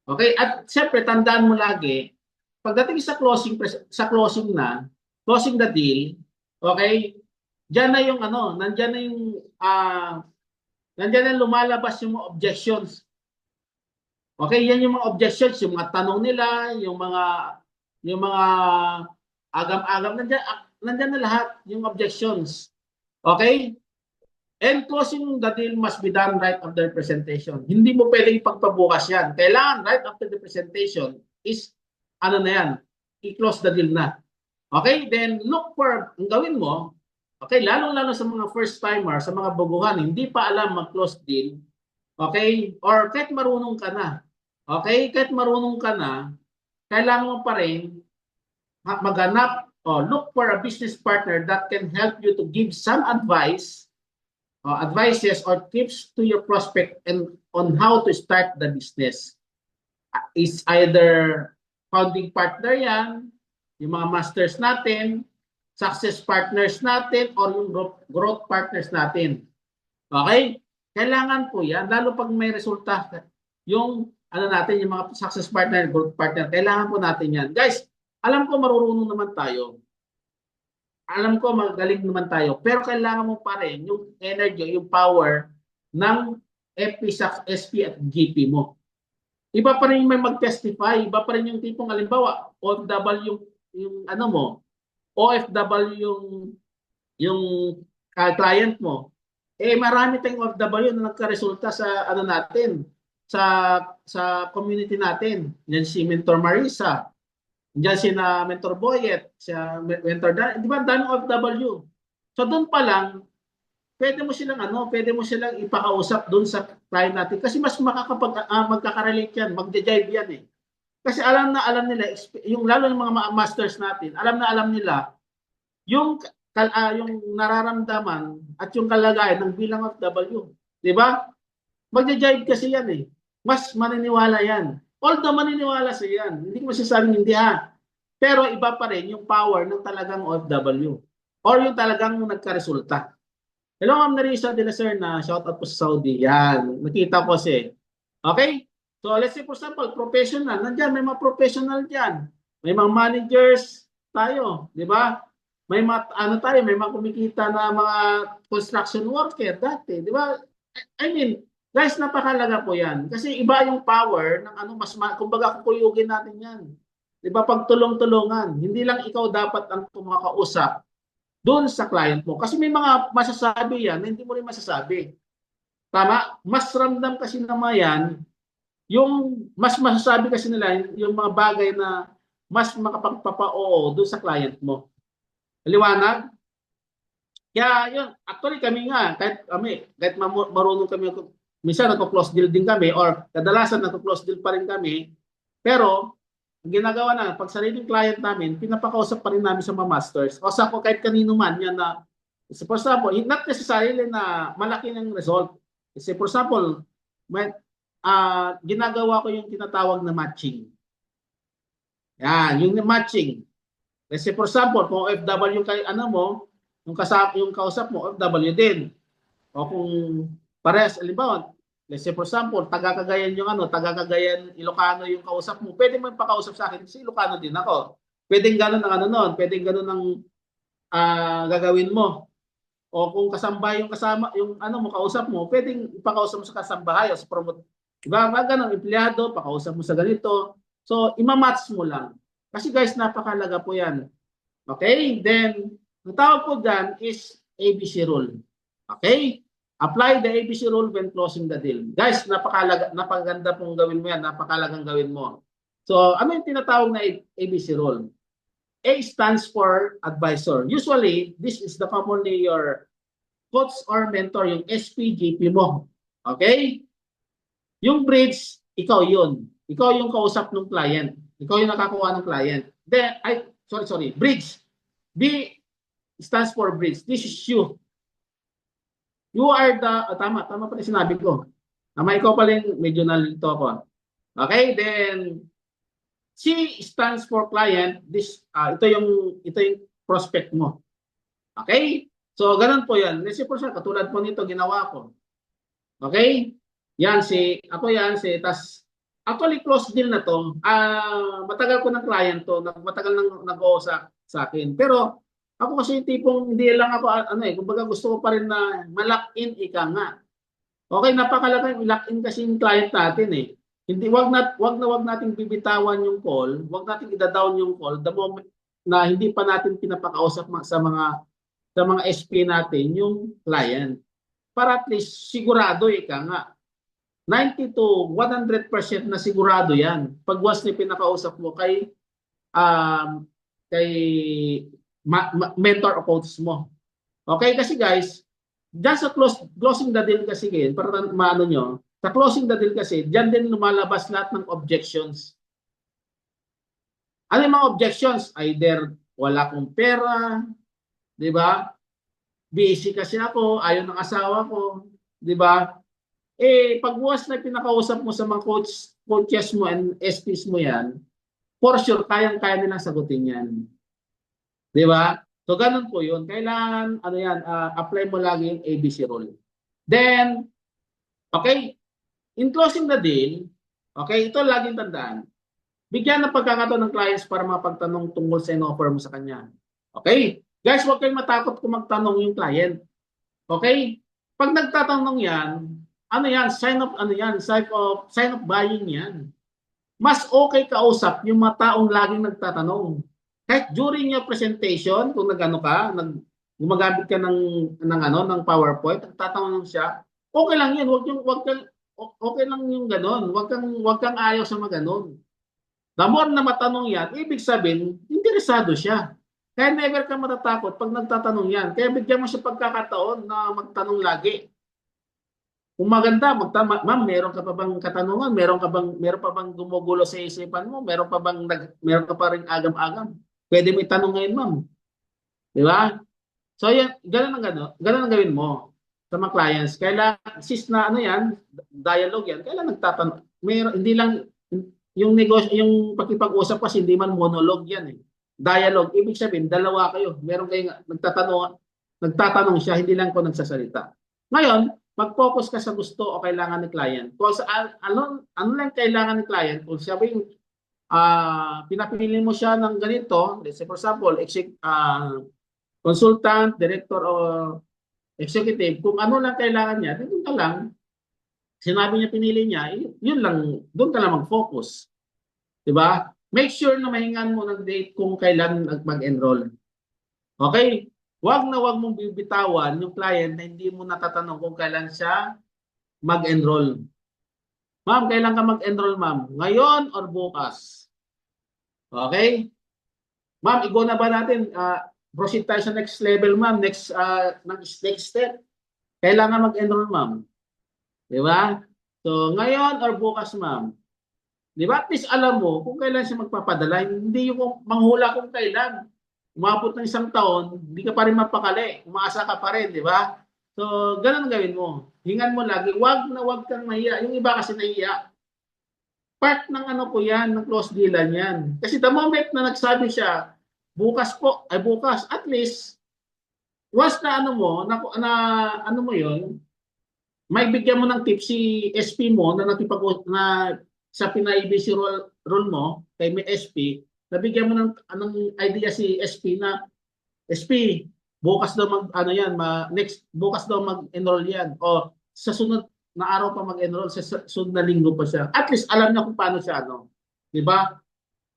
Okay? At siyempre, tandaan mo lagi, pagdating sa closing na, closing the deal, okay? Diyan na yung ano, nandiyan na yung nandiyan na lumalabas yung mga objections. Okay, yan yung mga objections, yung mga tanong nila, yung mga agam-agam nandiyan na lahat yung objections. Okay? And closing the deal must be done right after presentation. Hindi mo pwedeng ipagpabukas yan. Kailangan right after the presentation is ano na yan, i-close the deal na. Okay? Then look for, ang gawin mo, okay, lalong-lalo sa mga first-timer, sa mga baguhan, hindi pa alam mag-close deal, okay? Or kahit marunong ka na, okay? Kahit marunong ka na, kailangan mo pa rin maghanap o look for a business partner that can help you to give some advices or tips to your prospect and on how to start the business. Is either founding partner yan, yung mga masters natin, success partners natin, or yung growth partners natin. Okay? Kailangan po yan, lalo pag may resulta, yung ano natin, yung mga success partner, growth partner, kailangan po natin yan. Guys, alam ko marurunong naman tayo. Alam ko magaling naman tayo, pero kailangan mo pa rin yung energy, yung power ng FP, SP at GP mo. Iba pa rin yung may mag-testify, iba pa rin yung tipong halimbawa, OFW yung ano mo, OFW yung client mo. Marami tayong OFW na nagka-resulta sa ano natin, sa community natin. Yan si Mentor Marisa, diyan si na Mentor Boyet, si Mentor Dan, di ba daming OFW. So doon pa lang pwede mo silang ipakausap doon sa client natin kasi mas magkaka-relate yan, magja-jive yan eh. Kasi alam nila yung lalo yung mga masters natin, alam nila yung nararamdaman at yung kalagayan ng bilang OFW, di ba? Magja-jive kasi yan eh. Mas maniniwala yan. Although maniniwala sa yan, hindi ko masasabing hindi ha. Pero iba pa rin yung power ng talagang OFW or yung talagang nagka-resulta. Hello, Ma'am Narisa de la Serna. Shout out po sa Saudi. Yan. Nakita ko si. Okay? So, let's say for example, professional. Nandiyan, may mga professional dyan. May mga managers tayo. Di ba? May mga, may mga kumikita na mga construction worker dati. Di ba? I mean, guys, napakalaga po yan. Kasi iba yung power ng kumbaga kukuyugin natin yan. Di ba? Pagtulong-tulungan. Hindi lang ikaw dapat ang kumakausap doon sa client mo. Kasi may mga masasabi yan na hindi mo rin masasabi. Tama? Mas ramdam kasi naman yan, yung mas masasabi kasi nila yung mga bagay na mas makapagpapa-oo doon sa client mo. Liwanag? Kaya yun, actually kami nga, kahit marunong kami, minsan nagko-close deal din kami or kadalasan nagko-close deal pa rin kami, pero ang ginagawa na, pag sariling client namin, pinapakausap pa rin namin sa mga masters. O sa ko kahit kanino man yan na, for example, not necessarily na malaki ng result. Kasi for example, ginagawa ko yung tinatawag na matching. Yan, yung matching. Kasi for example, kung OFW kay ano mo, yung kausap mo OFW din. O kung parehas, halimbawa, let's say for example, taga-Cagayan yung taga-Cagayan Ilocano yung kausap mo, pwede mo pakausap sa akin kasi Ilocano din ako. Pwedeng ganun ang noon, pwedeng ganun ang gagawin mo. O kung kasambahay yung kasama, yung mo kausap mo, pwedeng ipakausap mo sa kasambahay o sa promote. Diba? Ganun, empleyado, pakausap mo sa ganito. So, imamatch mo lang. Kasi guys, napakalaga po yan. Okay? Then, ang tawag po dyan is ABC rule. Okay? Apply the ABC rule when closing the deal. Guys, napakaganda pong gawin mo yan. Napakalagang gawin mo. So, ano yung tinatawag na ABC rule? A stands for advisor. Usually, this is the commonly your coach or mentor, yung SPGP mo. Okay? Yung bridge, ikaw yun. Ikaw yung kausap ng client. Ikaw yung nakakuha ng client. Then, sorry. Bridge. B stands for bridge. This is you. You are the, tama pala sinabi ko. Ikaw pala yung medyo nalito ako. Okay, then C stands for client. Ito yung prospect mo. Okay? So ganun po 'yan. Let's say for example, katulad po nito ginawa ko. Okay? Ako yan tas actually close deal na to. Matagal ko ng client to, matagal nang nag-uusap sa akin. Pero ako kasi tipong hindi lang ako kumbaga gusto ko pa rin na ma-lock in ika nga. Okay, napakalaga yung lock in kasi yung client natin eh. Hindi wag nating bibitawan yung call, wag nating ida-down yung call the moment na hindi pa natin pinapakausap sa mga SP natin yung client. Para at least sigurado ika nga. 90 to 100% na sigurado 'yan. Pag once na pinakausap mo kay mentor o coach mo. Okay kasi guys, diyan sa closing the deal kasi para maano nyo, sa closing the deal kasi, diyan din lumalabas lahat ng objections. Ano yung mga objections? Either wala akong pera, di ba? Busy kasi ako, ayaw ng asawa ko, di ba? Pag buwas na pinakausap mo sa mga coaches mo and SPs mo yan, for sure, kayang-kaya nilang sagutin yan. Di ba? So, ganun po yun. Kailangan, apply mo lagi yung ABC rule. Then, okay, in closing the deal, okay, ito laging tandaan. Bigyan ng pagkakataon ng clients para mapagtanong tungkol sa in-offer mo sa kanya. Okay? Guys, huwag kayong matakot kung magtanong yung client. Okay? Pag nagtatanong yan, sign of buying yan. Mas okay kausap yung mga taong laging nagtatanong. Kahit during your presentation, kung gumagamit ka ng PowerPoint, nagtatanong siya, okay lang yun, okay lang yung ganon. Wag kang ayaw sa mga ganon. The more na matanong yan, ibig sabihin, interesado siya. Kaya never ka matatakot pag nagtatanong yan. Kaya bigyan mo siya pagkakataon na magtanong lagi. Kung maganda, ma'am, meron ka pa bang katanungan? Meron pa bang gumugulo sa isipan mo? Meron ka pa ring agam-agam? Pwede mo itanong ngayon, ma'am. Di ba? So, yan, ganun ang gawin mo sa mga clients. Kailangan, dialogue yan, kailangan nagtatanong. Hindi lang, yung negosyo, yung pakipag-usap kasi hindi man monologue yan eh. Dialogue, ibig sabihin, dalawa kayo. Meron kayong nagtatanong siya, hindi lang ko nagsasalita. Ngayon, mag-focus ka sa gusto o kailangan ng client. Kung ano lang kailangan ng client, kung sabihin, pinapili mo siya ng ganito, let's say for example, consultant, director o executive, kung ano lang kailangan niya, doon ka lang, sinabi niya, pinili niya, yun lang, doon ka lang mag-focus. Diba? Make sure na mahingan mo ng date kung kailan mag-enroll. Okay? Wag mong bibitawan yung client na hindi mo natatanong kung kailan siya mag-enroll. Ma'am, kailan ka mag-enroll, ma'am? Ngayon or bukas? Okay? Ma'am, i-go na ba natin? Proceed tayo sa next level, ma'am. Next step. Kailangan mag-enroll, ma'am. Di ba? So, ngayon or bukas, ma'am. Di ba? At least alam mo kung kailan siya magpapadala. Hindi yung manghula kung kailan. Umabot ng isang taon, hindi ka pa rin mapakali. Umaasa ka pa rin, di ba? So, ganun ang gawin mo. Hingan mo lagi. Wag kang mahiya. Yung iba kasi nahiya. Part ng ano po yan, ng close dealan yan. Kasi the moment na nagsabi siya, bukas po, ay bukas, at least, once na ano mo, na ano mo yon, may bigyan mo ng tip si SP mo na na sa Pinay-ABC role mo, kay may SP, nabigyan mo ng anong idea si SP na, SP, bukas daw ano yan, next, bukas daw mag-enroll yan. O sa sunod na araw pa mag-enroll, sa sunod na linggo pa siya. At least alam niya kung paano siya, ano. Di ba?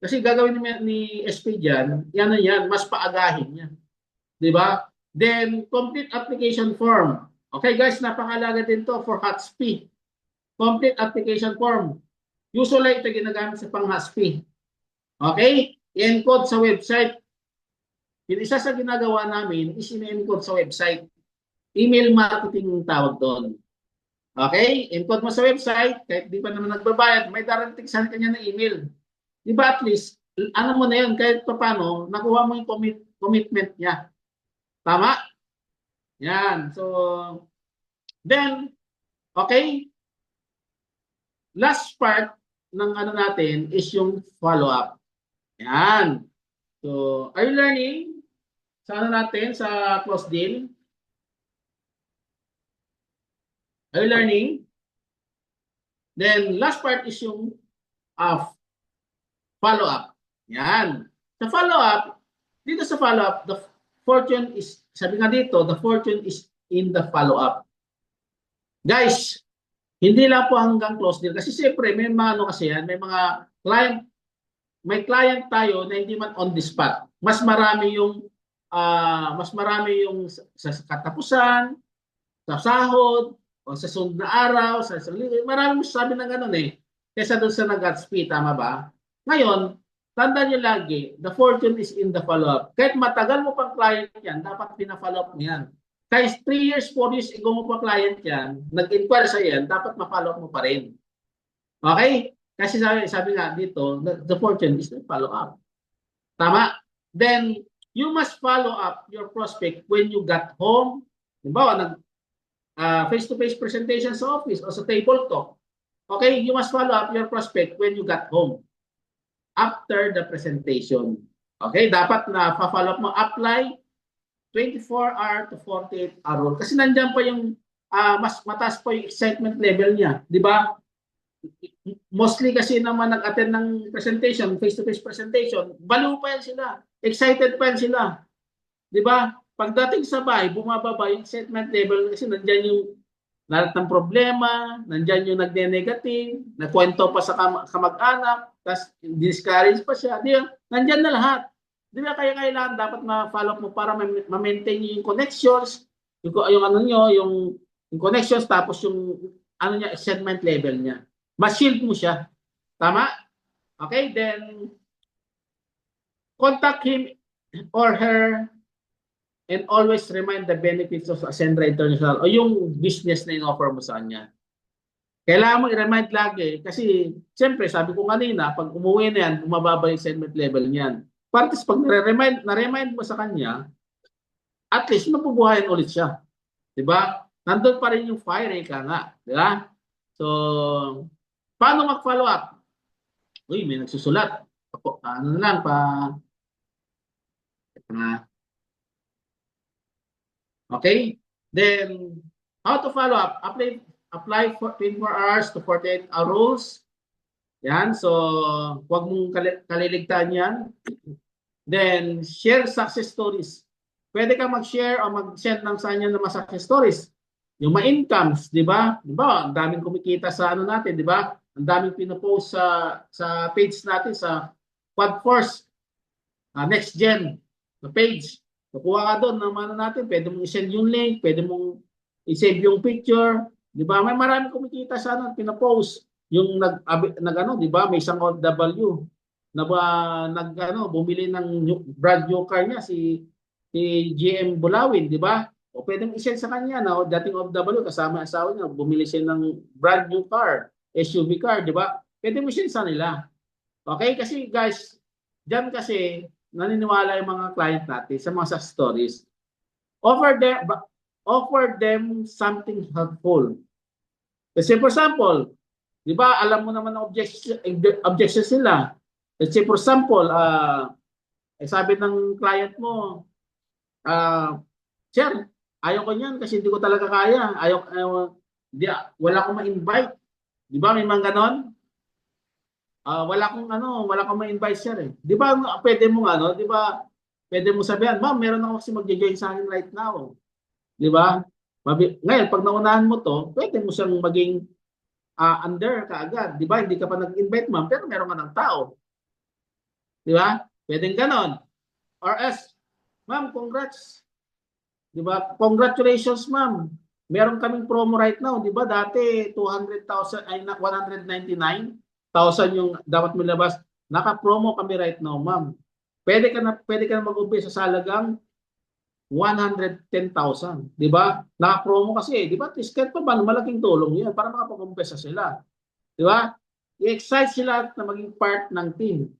Kasi gagawin ni SP dyan, yan na yan, mas paagahin niya. Di ba? Then, complete application form. Okay guys, napakalaga din to for HATSP. Complete application form. Usually, ito ginagamit sa pang-HATSP. Okay? I-encode sa website. Yung isa sa ginagawa namin is in-encode sa website. Email marketing yung tawag doon. Okay? Encode mo sa website, kahit di pa naman nagbabayad, may darating sa kanya na email. Di ba at least, ano mo na yun, kahit pa paano, nakuha mo yung commitment niya. Tama? Yan. So, then, okay, last part ng ano natin is yung follow-up. Yan. So, are you learning? Sa ano natin, sa close deal? Are you learning? Then, last part is yung follow-up. Yan. Sa follow-up, dito sa follow-up, the fortune is, sabi nga dito, the fortune is in the follow-up. Guys, hindi lang po hanggang close deal. Kasi siyempre, may mga ano kasi yan, may mga client, may client tayo na hindi man on the spot. Mas marami yung sa katapusan, sa sahod, o sa sunod na araw, sa marami sabi ng ganun eh. Kesa doon sa nag-Godspeed, tama ba? Ngayon, tandaan nyo lagi, the fortune is in the follow-up. Kahit matagal mo pang client yan, dapat pina-follow up mo yan. Kahit 3 years, 4 years ago mo pa client yan, nag-inquire sa yan, dapat ma-follow up mo pa rin. Okay? Kasi sabi nga dito, the fortune is the follow-up. Tama? Then, you must follow up your prospect when you got home. Diba, face-to-face presentation sa office o sa table talk. Okay? You must follow up your prospect when you got home. After the presentation. Okay? Dapat na pa-follow up mo. Apply 24-hour to 48-hour rule. Kasi nandiyan pa yung mas mataas pa yung excitement level niya. Di ba? Mostly kasi naman nag-attend ng presentation, face-to-face presentation, baliw pa yan sila. Excited pa yan sila. Di ba? Pagdating sa bahay, bumababa yung excitement level kasi nandiyan yung lahat ng problema, nandiyan yung nagne-negative, nakwento pa sa kamag-anak, tapos discourage pa siya. Di ba? Nandiyan na lahat. Di ba kaya kailangan dapat ma-follow up mo para ma-maintain yung connections, yung ano nyo, yung connections, tapos yung ano niya, excitement level niya. Ma-shield mo siya. Tama? Okay, then contact him or her and always remind the benefits of Ascendra International o yung business na in-offer mo sa kanya. Kailangan mo i-remind lagi kasi siyempre sabi ko kanina, pag umuwi na yan, bumababa yung excitement level niyan. Partis pag na-remind mo sa kanya, at least mabubuhayan ulit siya. 'Di ba? Nandun pa rin yung fire ka nga, 'di ba? So, paano mag-follow up? Uy, may nagsusulat. Ano na lang okay? Then how to follow up? Apply for 24 hours to 48-hour rules. Yan, so huwag mong kaliligtaan yan. Then, share success stories. Pwede ka mag-share o mag-send ng sa inyo ng mga success stories. Yung mga incomes, di ba? Di ba? Ang daming kumikita sa ano natin, di ba? Ang daming pinopost sa page natin sa QuadForce, Next Gen, na page. Kukuha ka doon ng ano natin, pwede mong i-send yung link, pwede mong i-save yung picture, di ba? May maraming kumikita sa ano, pinopost. Yung ano, di ba? May isang OFW. na ba bumili ng brand new car niya si GM Bulawin, di ba? O pwedeng i-send sa kanya na dating OFW kasama ang asawa niya, bumili siya ng brand new car, SUV car, di ba? Pwede mo send sa nila. Okay? Kasi guys, diyan kasi naniniwala yung mga client natin sa mga success stories. Offer them something helpful. Kasi for example, di ba, alam mo naman ang objections nila. Let's say for example, sabi ng client mo, sir, ayaw ko niyan kasi hindi ko talaga kaya. Wala akong ma-invite. Di ba, may mga ganon? Wala akong ma-invite sir eh. Di ba, pwede mo di ba, pwede mo sabihan, ma'am, meron ako kasi mag-join sa akin right now. Di ba? Ngayon, pag naunahan mo to, pwede mo siyang maging under kaagad. Di ba? Hindi ka pa nag-invite, ma'am, pero meron ka ng tao. Di ba? Pwedeng ganon. Or else, ma'am, congrats. Di ba? Congratulations, ma'am. Meron kaming promo right now. Di ba? Dati, 200,000, ay 199,000 yung dapat mo labas. Naka-promo kami right now, ma'am. Pwede ka na mag-umpisa sa halagang 110,000. Di ba? Naka-promo kasi. Di ba? Kahit pa ba, malaking tulong yun para makapag-umpisa sila. Di ba? I-excite sila na maging part ng team.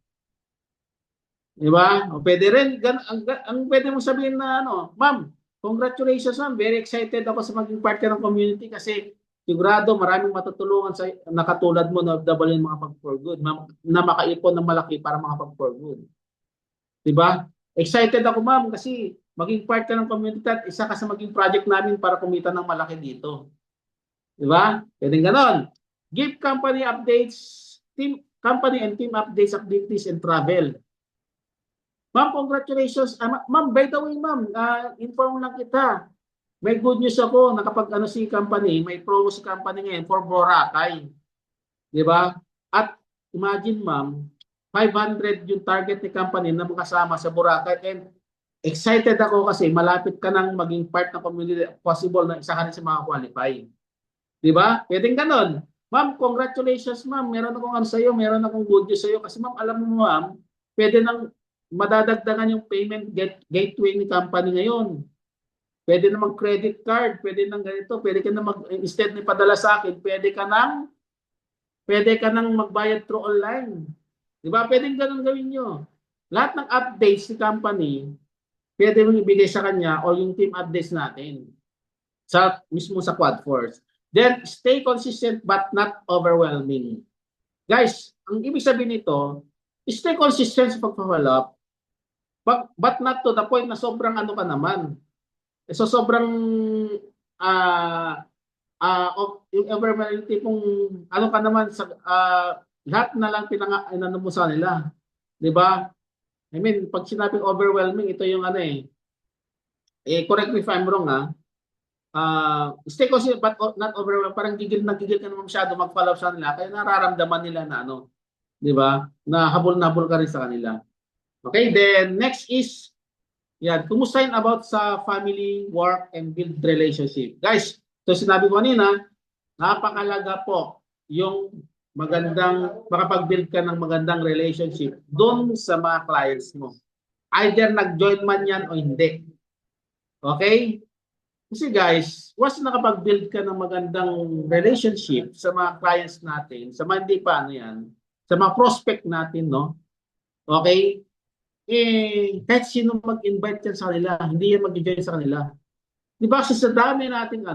Di ba? O pwede rin, ang pwede mong sabihin na ma'am, congratulations ma'am, very excited ako sa maging part ka ng community kasi sigurado maraming matutulungan sa nakatulad mo na OFW yung mga pag-for good, na makaipon ng malaki para makapag-for good. Di ba? Excited ako ma'am kasi maging part ka ng community at isa ka sa maging project namin para kumita ng malaki dito. Di ba? Pwedeng ganon. Give company updates, company and team updates, activities, and travel. Ma'am, congratulations. Ma'am, by the way, ma'am, inform lang kita. May good news ako, nakapag si company, may promo si company ngayon for Boracay. Di ba? At imagine, ma'am, 500 yung target ni company na makasama sa Boracay. And excited ako kasi malapit ka nang maging part ng community. Possible na isa ka rin sa mga qualify. Di ba? Pwedeng ganon. Ma'am, congratulations, ma'am. Meron akong sa'yo, meron akong good news sa'yo. Kasi ma'am, alam mo, ma'am, pwede nang madadagdagan yung payment gateway ni company ngayon. Pwede na mag-credit card, pwede nang ganito, pwede ka na instead ni padala sa akin, pwede ka nang magbayad through online. Di ba? Pwedeng ganun gawin nyo. Lahat ng updates ni company, pwede mong ibigay sa kanya o yung team updates natin mismo sa Quadforce. Then, stay consistent but not overwhelming. Guys, ang ibig sabihin nito, stay consistent sa pag-follow up, but not to the point na sobrang ka naman. So sobrang yung overwhelming tipong ka naman sa lahat na lang inano mo sa nila. 'Di ba? I mean, pag sinabing overwhelming, ito yung correct me if I'm wrong stay consistent but not overwhelming. Parang gigil ka naman masyado mag-follow sa nila kaya nararamdaman nila na 'di ba? Na habol ka rin sa kanila. Okay, then next is kumustahin about sa family, work, and build relationship. Guys, so sinabi ko kanina, napakalaga po yung makapag-build ka ng magandang relationship doon sa mga clients mo. Either nag-join man yan o hindi. Okay? Kasi guys, once nakapag-build ka ng magandang relationship sa mga clients natin, sa mga hindi pa sa mga prospect natin, okay? Kahit sino mag-invite yan sa kanila, hindi yan mag-join sa kanila. Di ba? Kasi sa dami nating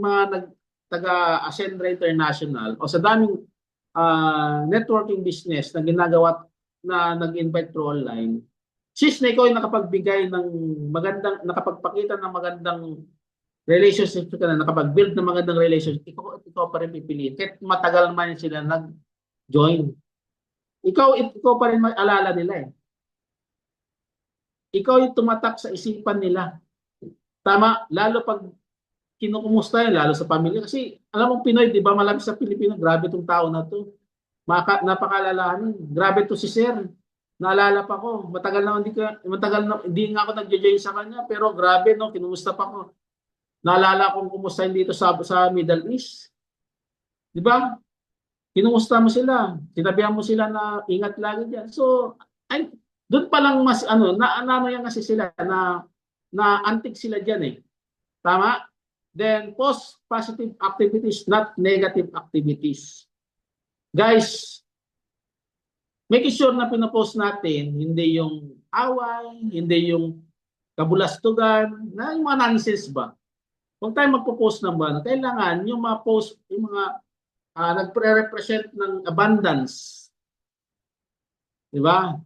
mga taga-Ascendra International o sa daming networking business na ginagawa na nag-invite through online, since na ikaw ay nakapagpakita ng magandang relationship ka na, nakapag-build ng magandang relationship, ikaw pa rin pipiliin. Kahit matagal naman sila nag-join. Ikaw pa rin maalala nila eh. Ikaw yung tumatak sa isipan nila. Tama, lalo pag kinukumusta yan, lalo sa pamilya. Kasi alam mo Pinoy, di ba, malapit sa Pilipino, grabe itong tao na to. Napakalalahanin. Grabe to si Sir. Naalala pa ko, matagal na hindi nga ako nag-join sa kanya, pero grabe kinumusta pa ko. Naalala kong kumusta dito sa Middle East. Di ba? kinumusta mo sila, sinabihan mo sila na ingat lagi diyan. So, ay doon pa lang mas ano yan kasi sila na antik sila diyan eh. Tama? Then post positive activities, not negative activities. Guys, make sure na pinopost natin hindi yung away, hindi yung kabulastugan, na yung mga nonsense ba. Kung tayo magpo-post ng ba, kailangan yung mga post, yung mga nagpre-represent ng abundance. Di ba?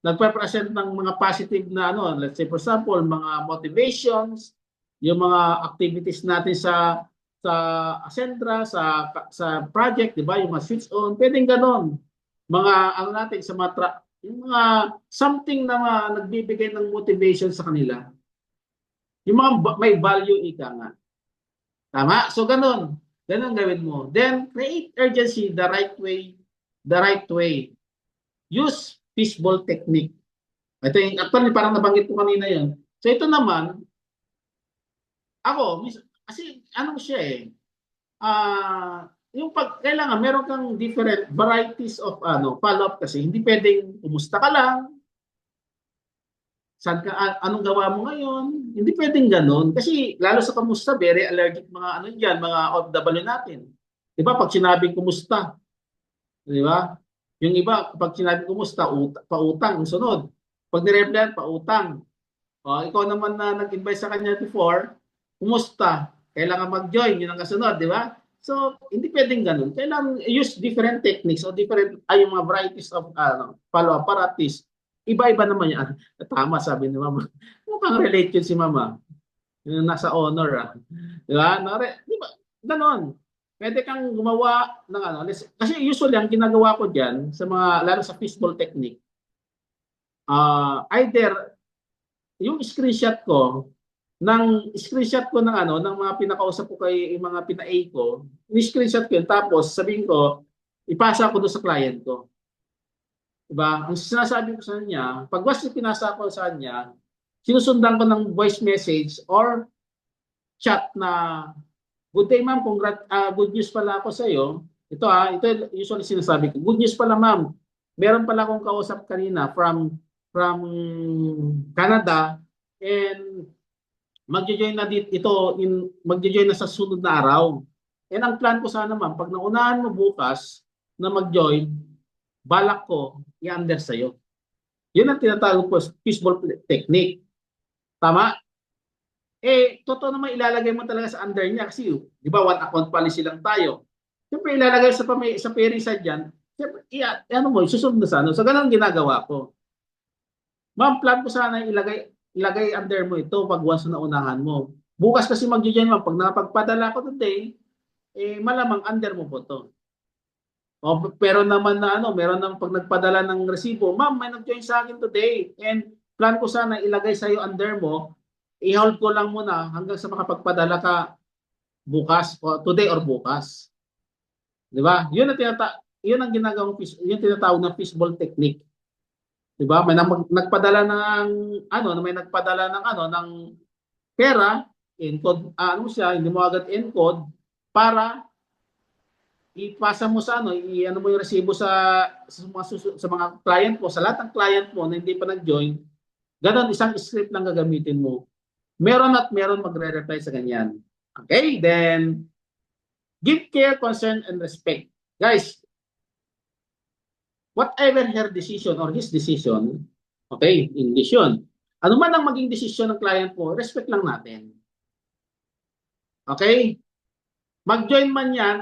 Nagpre-present ng mga positive na let's say for example, mga motivations, yung mga activities natin sa Ascentra, sa project, di ba? Yung mga switch on, pwedeng ganon. Mga natin sa mga yung mga something na nagbibigay ng motivation sa kanila. Yung mga may value ika nga. Tama? So ganon. Ganon gawin mo. Then create urgency the right way. The right way. Use fishbowl technique. Ito yung actually parang nabanggit ko kanina yun. So ito naman, ako, kasi siya eh. Yung kailangan meron kang different varieties of follow-up kasi hindi pwedeng kumusta ka lang, saan ka, anong gawa mo ngayon, hindi pwedeng ganun kasi lalo sa kamusta very allergic mga diyan, mga OFW natin. 'Di ba pag sinabing kumusta, 'di ba? Yung iba pag sinabing kumusta, pautang ang sunod. Pag nireplyan, pautang. Ikaw naman na nag-invite sa kanya before, kumusta? Kailangan mag-join, yun ang kasunod, di ba? So, hindi pwedeng ganun. Kailangan use different techniques o different, yung mga varieties of follow-up practice. Iba-iba naman yan. Tama, sabi ni Mama. Mukhang relate yun si Mama. Yung nasa honor, Di ba? Di ba? Ganon. Pwede kang gumawa ng kasi usually ang ginagawa ko diyan sa mga lalo sa fishbowl technique, either yung screenshot ko ng ng mga pinakausap ko kay yung mga pina-A ko, ni-screenshot ko yun tapos sabihin ko ipasa ko doon sa client ko. Diba? Ang sinasabi ko sa kanya, pag once pinasa ko sa kanya, sinusundan ko ng voice message or chat na good day ma'am, good news pala ako sa iyo. Ito usually sinasabi ko. Good news pala ma'am. Meron pala akong kausap kanina from Canada and magjo-join na magjo-join na sa sunod na araw. And ang plan ko sana ma'am, pag naunahan mo bukas na mag-join, balak ko i-under sa'yo. Yun ang tinatawag ko fishbowl technique. Tama? Totoo naman ilalagay mo talaga sa under niya kasi, di ba, one account policy lang tayo. Siyempre, ilalagay sa pairing side dyan, siyempre, susunod na sa So, ganun ginagawa ko. Ma'am, plan ko sana ilagay under mo ito pag once na unahan mo. Bukas kasi mag-join ma'am, pag napagpadala ko today, malamang under mo po to. Pero naman na meron nang pag nagpadala ng resibo, ma'am, may nag-join sa akin today and plan ko sana ilagay sa iyo under mo, i-hold ko lang muna hanggang sa makapagpadala ka bukas o today or bukas. 'Di ba? Yun ang ginagawang yung tinatawag na fishbowl technique. 'Di ba? May nagpadala may nagpadala ng pera, encode, hindi mo agad encode para ipasa mo sa mo yung resibo sa mga client mo, sa lahat ng client mo na hindi pa nag-join. Ganon, isang script lang gagamitin mo. Meron at meron magre-reply sa ganyan. Okay, then give care, concern, and respect. Guys, whatever her decision or his decision, okay, English yun. Ano man ang maging desisyon ng client mo, respect lang natin. Okay? Mag-join man yan,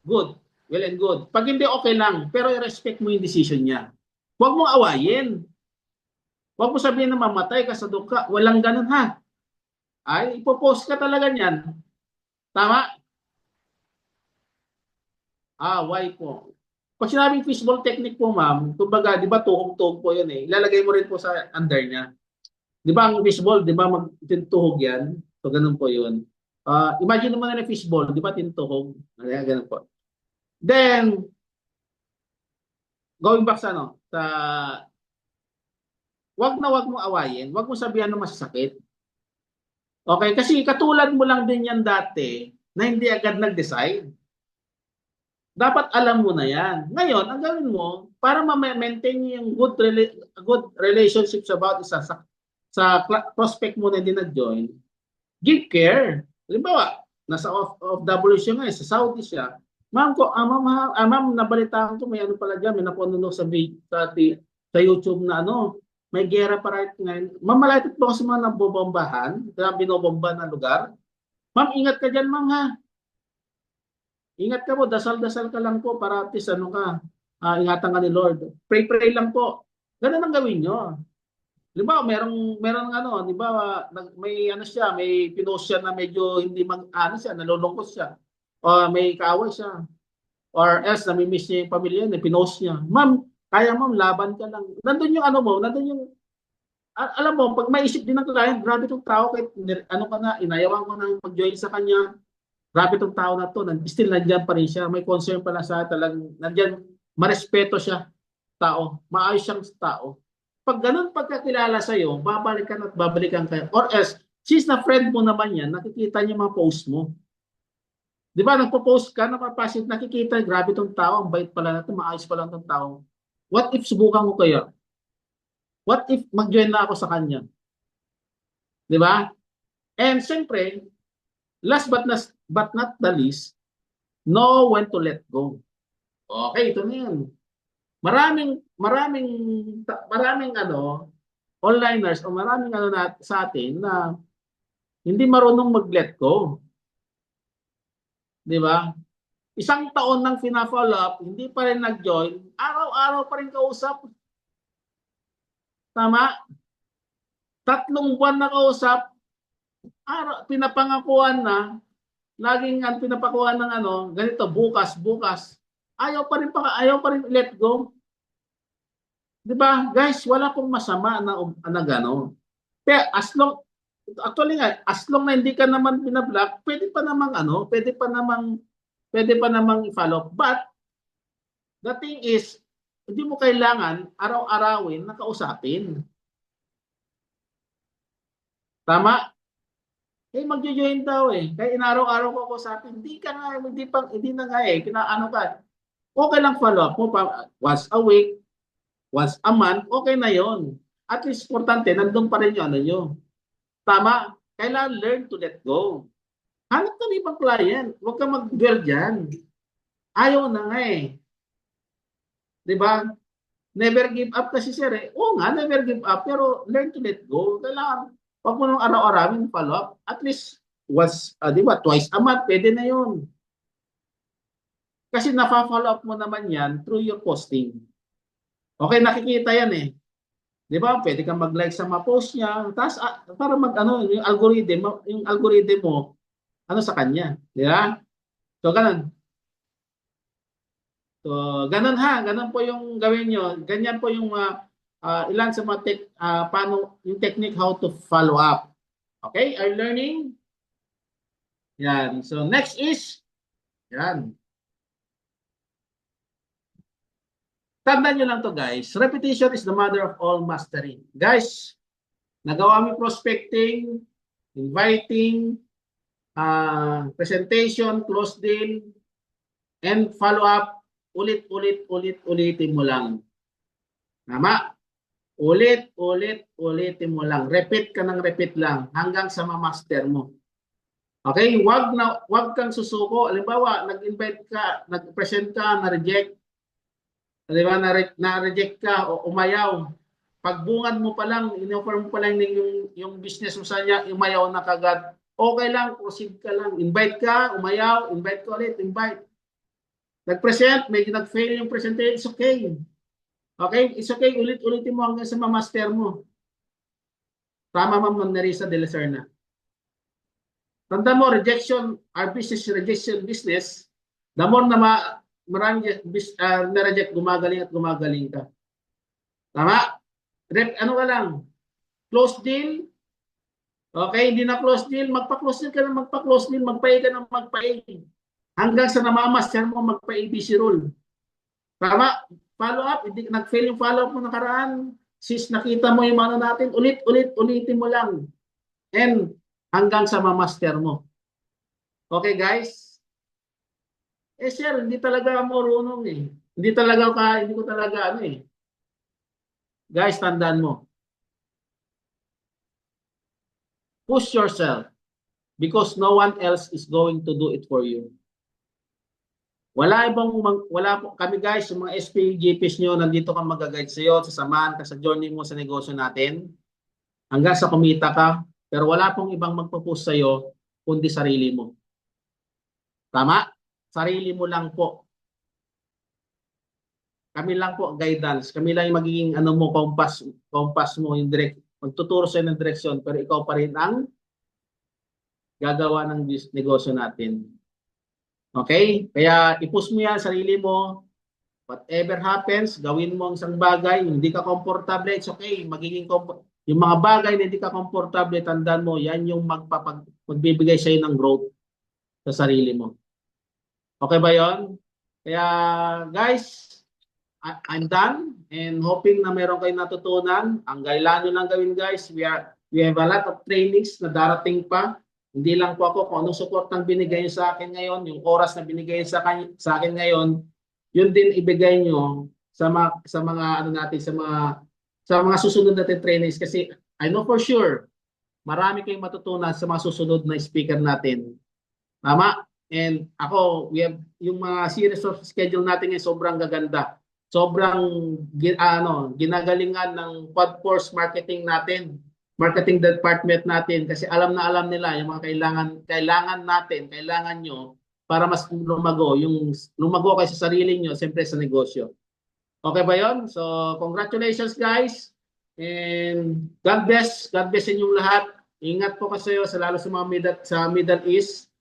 good, well and good. Pag hindi, okay lang, pero i-respect mo yung decision niya. Huwag mong awayin. Huwag mo sabihin na mamatay ka sa duka. Walang ganun ha. Ay, ipopost ka talaga niyan. Tama? Why po? Pag sinabing fishbowl technique po ma'am, kumbaga, di ba tuhog-tuhog po yun eh. Ilalagay mo rin po sa under niya. Di ba ang fishbowl, di ba magtuhog yan? So, ganun po yun. Imagine mo na ng fishbowl, di ba tintuhog? Ganun po. Then, going back sa wag mo awayin, wag mo sabihan na masasakit. Okay, kasi katulad mo lang din yan dati na hindi agad nag-decide. Dapat alam mo na yan. Ngayon, ang gawin mo, para ma-maintain yung good relationships about isa sa prospect mo na hindi nag-join, give care. Halimbawa, nasa OFW siya ngayon, sa Saudi siya. Ma'am ko, ma'am, nabalitaan ko may ano pala dyan, may napununo sa YouTube na ano, may gera pa right ngayon. Ma'am, malapit po kasi mga nabobombahan, kaya binobomba na lugar. Ma'am, ingat ka dyan, ma'am ha. Ingat ka po, dasal-dasal ka lang po para at least ano ka, ingatan ka ni Lord. Pray-pray lang po. Ganun ang gawin nyo. Di ba, merong ano, di ba, may ano siya, may pinost siya na medyo hindi ano siya, nalulungkot siya. O may kaaway siya. Or else, namimiss niya yung pamilya niya, pinost niya. Ma'am, kaya ma'am, laban ka lang. Nandun yung ano mo, nandun yung, alam mo, pag maisip din ng client, grabe itong tao, kahit ano ka na, inayawan ko na pag-join sa kanya, grabe itong tao na to, still nandiyan pa rin siya, may concern pala sa talagang, nandiyan, marespeto siya, tao, maayos siyang tao. Pag ganun pagkakilala sa'yo, babalikan at babalikan kayo. Or else, since na friend mo naman yan, nakikita niya mga post mo. Di ba, nagpo-post ka, napapasit, nakikita, grabe itong tao, ang bait pala natin, maayos pala itong tao. What if subukan ko kaya? What if mag-join na ako sa kanya? Di ba? And siyempre, last but not the least, know when to let go. Okay, ito na yan. Maraming ano, onliners o maraming ano sa atin na hindi marunong mag-let go. Di ba? Isang taon nang fina-follow up, hindi pa rin nag-join, araw-araw pa rin kausap. Tama? 3 buwan na kausap, pinapangakuan na, laging ang pinapakuan ng ano, ganito, bukas. Ayaw pa rin let go. 'Di ba? Guys, wala pong masama na gano'n. Pero as long na hindi ka naman binablock, pwede pa namang i-follow. But the thing is, hindi mo kailangan araw-arawin na kausapin. Tama? Magjo-join daw eh. Kaya inaraw-araw ko kausapin. Hindi na nga eh. Kinaano ka. Okay lang follow up mo once a week, once a month, okay na yon. At least importante, nandun pa rin yung ano nyo. Tama? Kailangan learn to let go. Hanap ka ng ibang client. Huwag ka mag-dwell dyan. Ayaw na nga eh. Diba? Never give up kasi sir eh. Oo nga, never give up. Pero learn to let go. Kailangan, huwag mo nung araw-arawin follow up. At least, twice a month, pwede na yon. Kasi na-follow up mo naman yan through your posting. Okay, nakikita yan eh. Di ba? Pwede kang mag-like sa mga post niya. Tapos, para yung algorithm mo, ano sa kanya. Di ba? So, ganun. So, ganun ha. Ganun po yung gawin nyo. Ganyan po yung ilan sa mga paano, yung technique how to follow up. Okay? Are you learning? Yan. So, next is, yan. Tandaan nyo lang to guys. Repetition is the mother of all mastery. Guys, nagawa mo prospecting, inviting, presentation, close deal, and follow up. Ulitin mo lang. Tama? Ulitin mo lang. Repeat ka ng repeat lang hanggang sa ma-master mo. Okay? Wag kang susuko. Halimbawa, nag-invite ka, nag-present ka, na-reject. Di ba, na-reject ka o umayaw. Pagbungad mo pa lang, in-offer mo pa lang yung business mo sa niya, umayaw na kagad. Okay lang, proceed ka lang. Invite ka, umayaw, invite ka ulit, invite. Nag-present, may nag-fail yung presentation, it's okay. Okay, it's okay, ulitin mo hanggang sa ma-master mo. Tama, Ma'am Nerissa de la Serna. Tanda mo, rejection, our business, rejection business, the more na marami na-reject, gumagaling ka. Tama? Ano ka lang? Close deal? Okay, hindi na close deal. Magpa-close deal ka na magpa-close deal. Magpa-A ka na magpa-A. Hanggang sa namamaster mo magpa-ABC rule. Tama? Follow up. Hindi nag-fail yung follow up mo nakaraan. Sis, nakita mo yung ano natin. Ulitin mo lang. And hanggang sa mamaster mo. Okay, guys? Eh sir, hindi talaga ako marunong eh. Hindi ko talaga ano eh. Guys, tandaan mo, push yourself because no one else is going to do it for you. Wala po kami guys, yung mga SP, GPs nyo, nandito kang mag-guide sa iyo, sasamahan ka sa journey mo sa negosyo natin, hanggang sa kumita ka, pero wala pong ibang magpo-push sa iyo kundi sarili mo. Tama? Sarili mo lang po. Kami lang po guidance, kami lang yung magiging ano mo, compass mo yung direct, magtuturo sa ng direksyon, pero ikaw pa rin ang gagawa ng negosyo natin. Okay? Kaya i-push mo yan, sarili mo. Whatever happens, gawin mo ang isang bagay. Hindi ka komportable, it's okay. Yung mga bagay na hindi ka komportable, tandaan mo, yan yung magbibigay sa'yo ng growth sa sarili mo. Okay ba yon? Kaya guys, I'm done and hoping na meron kayong natutunan. Ang kailangan nyo lang gawin guys, we have a lot of trainings na darating pa. Hindi lang po ako kung anong support ang binigay nyo sa akin ngayon, yung oras na binigay sa akin ngayon, yun din ibigay nyo sa mga ano natin, sa mga susunod natin trainings kasi I know for sure marami kayong matutunan sa mga susunod na speaker natin. Tama? And ako, yung mga series of schedule natin ay sobrang gaganda. Sobrang ginagalingan ng Quad Force marketing natin, marketing department natin kasi alam na alam nila yung mga kailangan nyo para mas lumago kayo sa sarili nyo, siyempre sa negosyo. Okay ba yon? So, congratulations guys. And God bless inyong lahat. Ingat po kayo lalo sa mga Middle East.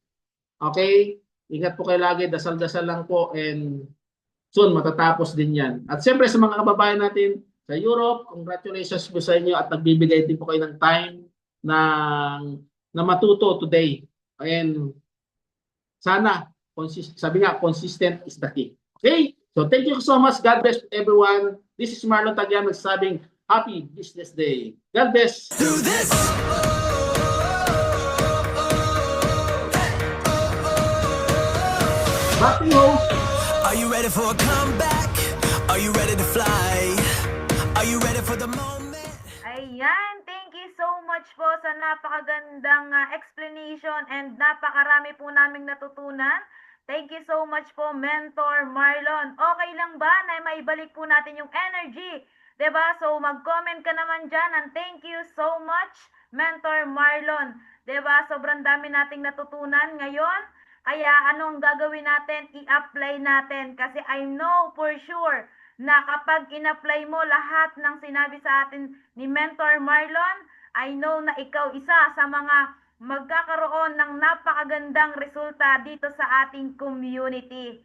Okay? Ingat po kayo lagi, dasal-dasal lang po and soon matatapos din yan. At siyempre sa mga kababayan natin sa Europe, congratulations po sa inyo at nagbibigay din po kayo ng time na matuto today. And sana, sabi nga, consistent is the key. Okay? So thank you so much. God bless everyone. This is Marlon Tagyan nagsabing Happy Business Day. God bless. Do this! Happy host. Are you ready for a comeback? Are you ready to fly? Are you ready for the moment? Ayan, thank you so much po sa napakagandang explanation and napakarami po naming natutunan. Thank you so much po, Mentor Marlon. Okay lang ba na maibalik po natin yung energy? 'Di ba? So mag-comment ka naman dyan and thank you so much, Mentor Marlon. 'Di ba? Sobrang dami nating natutunan ngayon. Kaya anong gagawin natin? I-apply natin kasi I know for sure na kapag in-apply mo lahat ng sinabi sa atin ni Mentor Marlon, I know na ikaw isa sa mga magkakaroon ng napakagandang resulta dito sa ating community.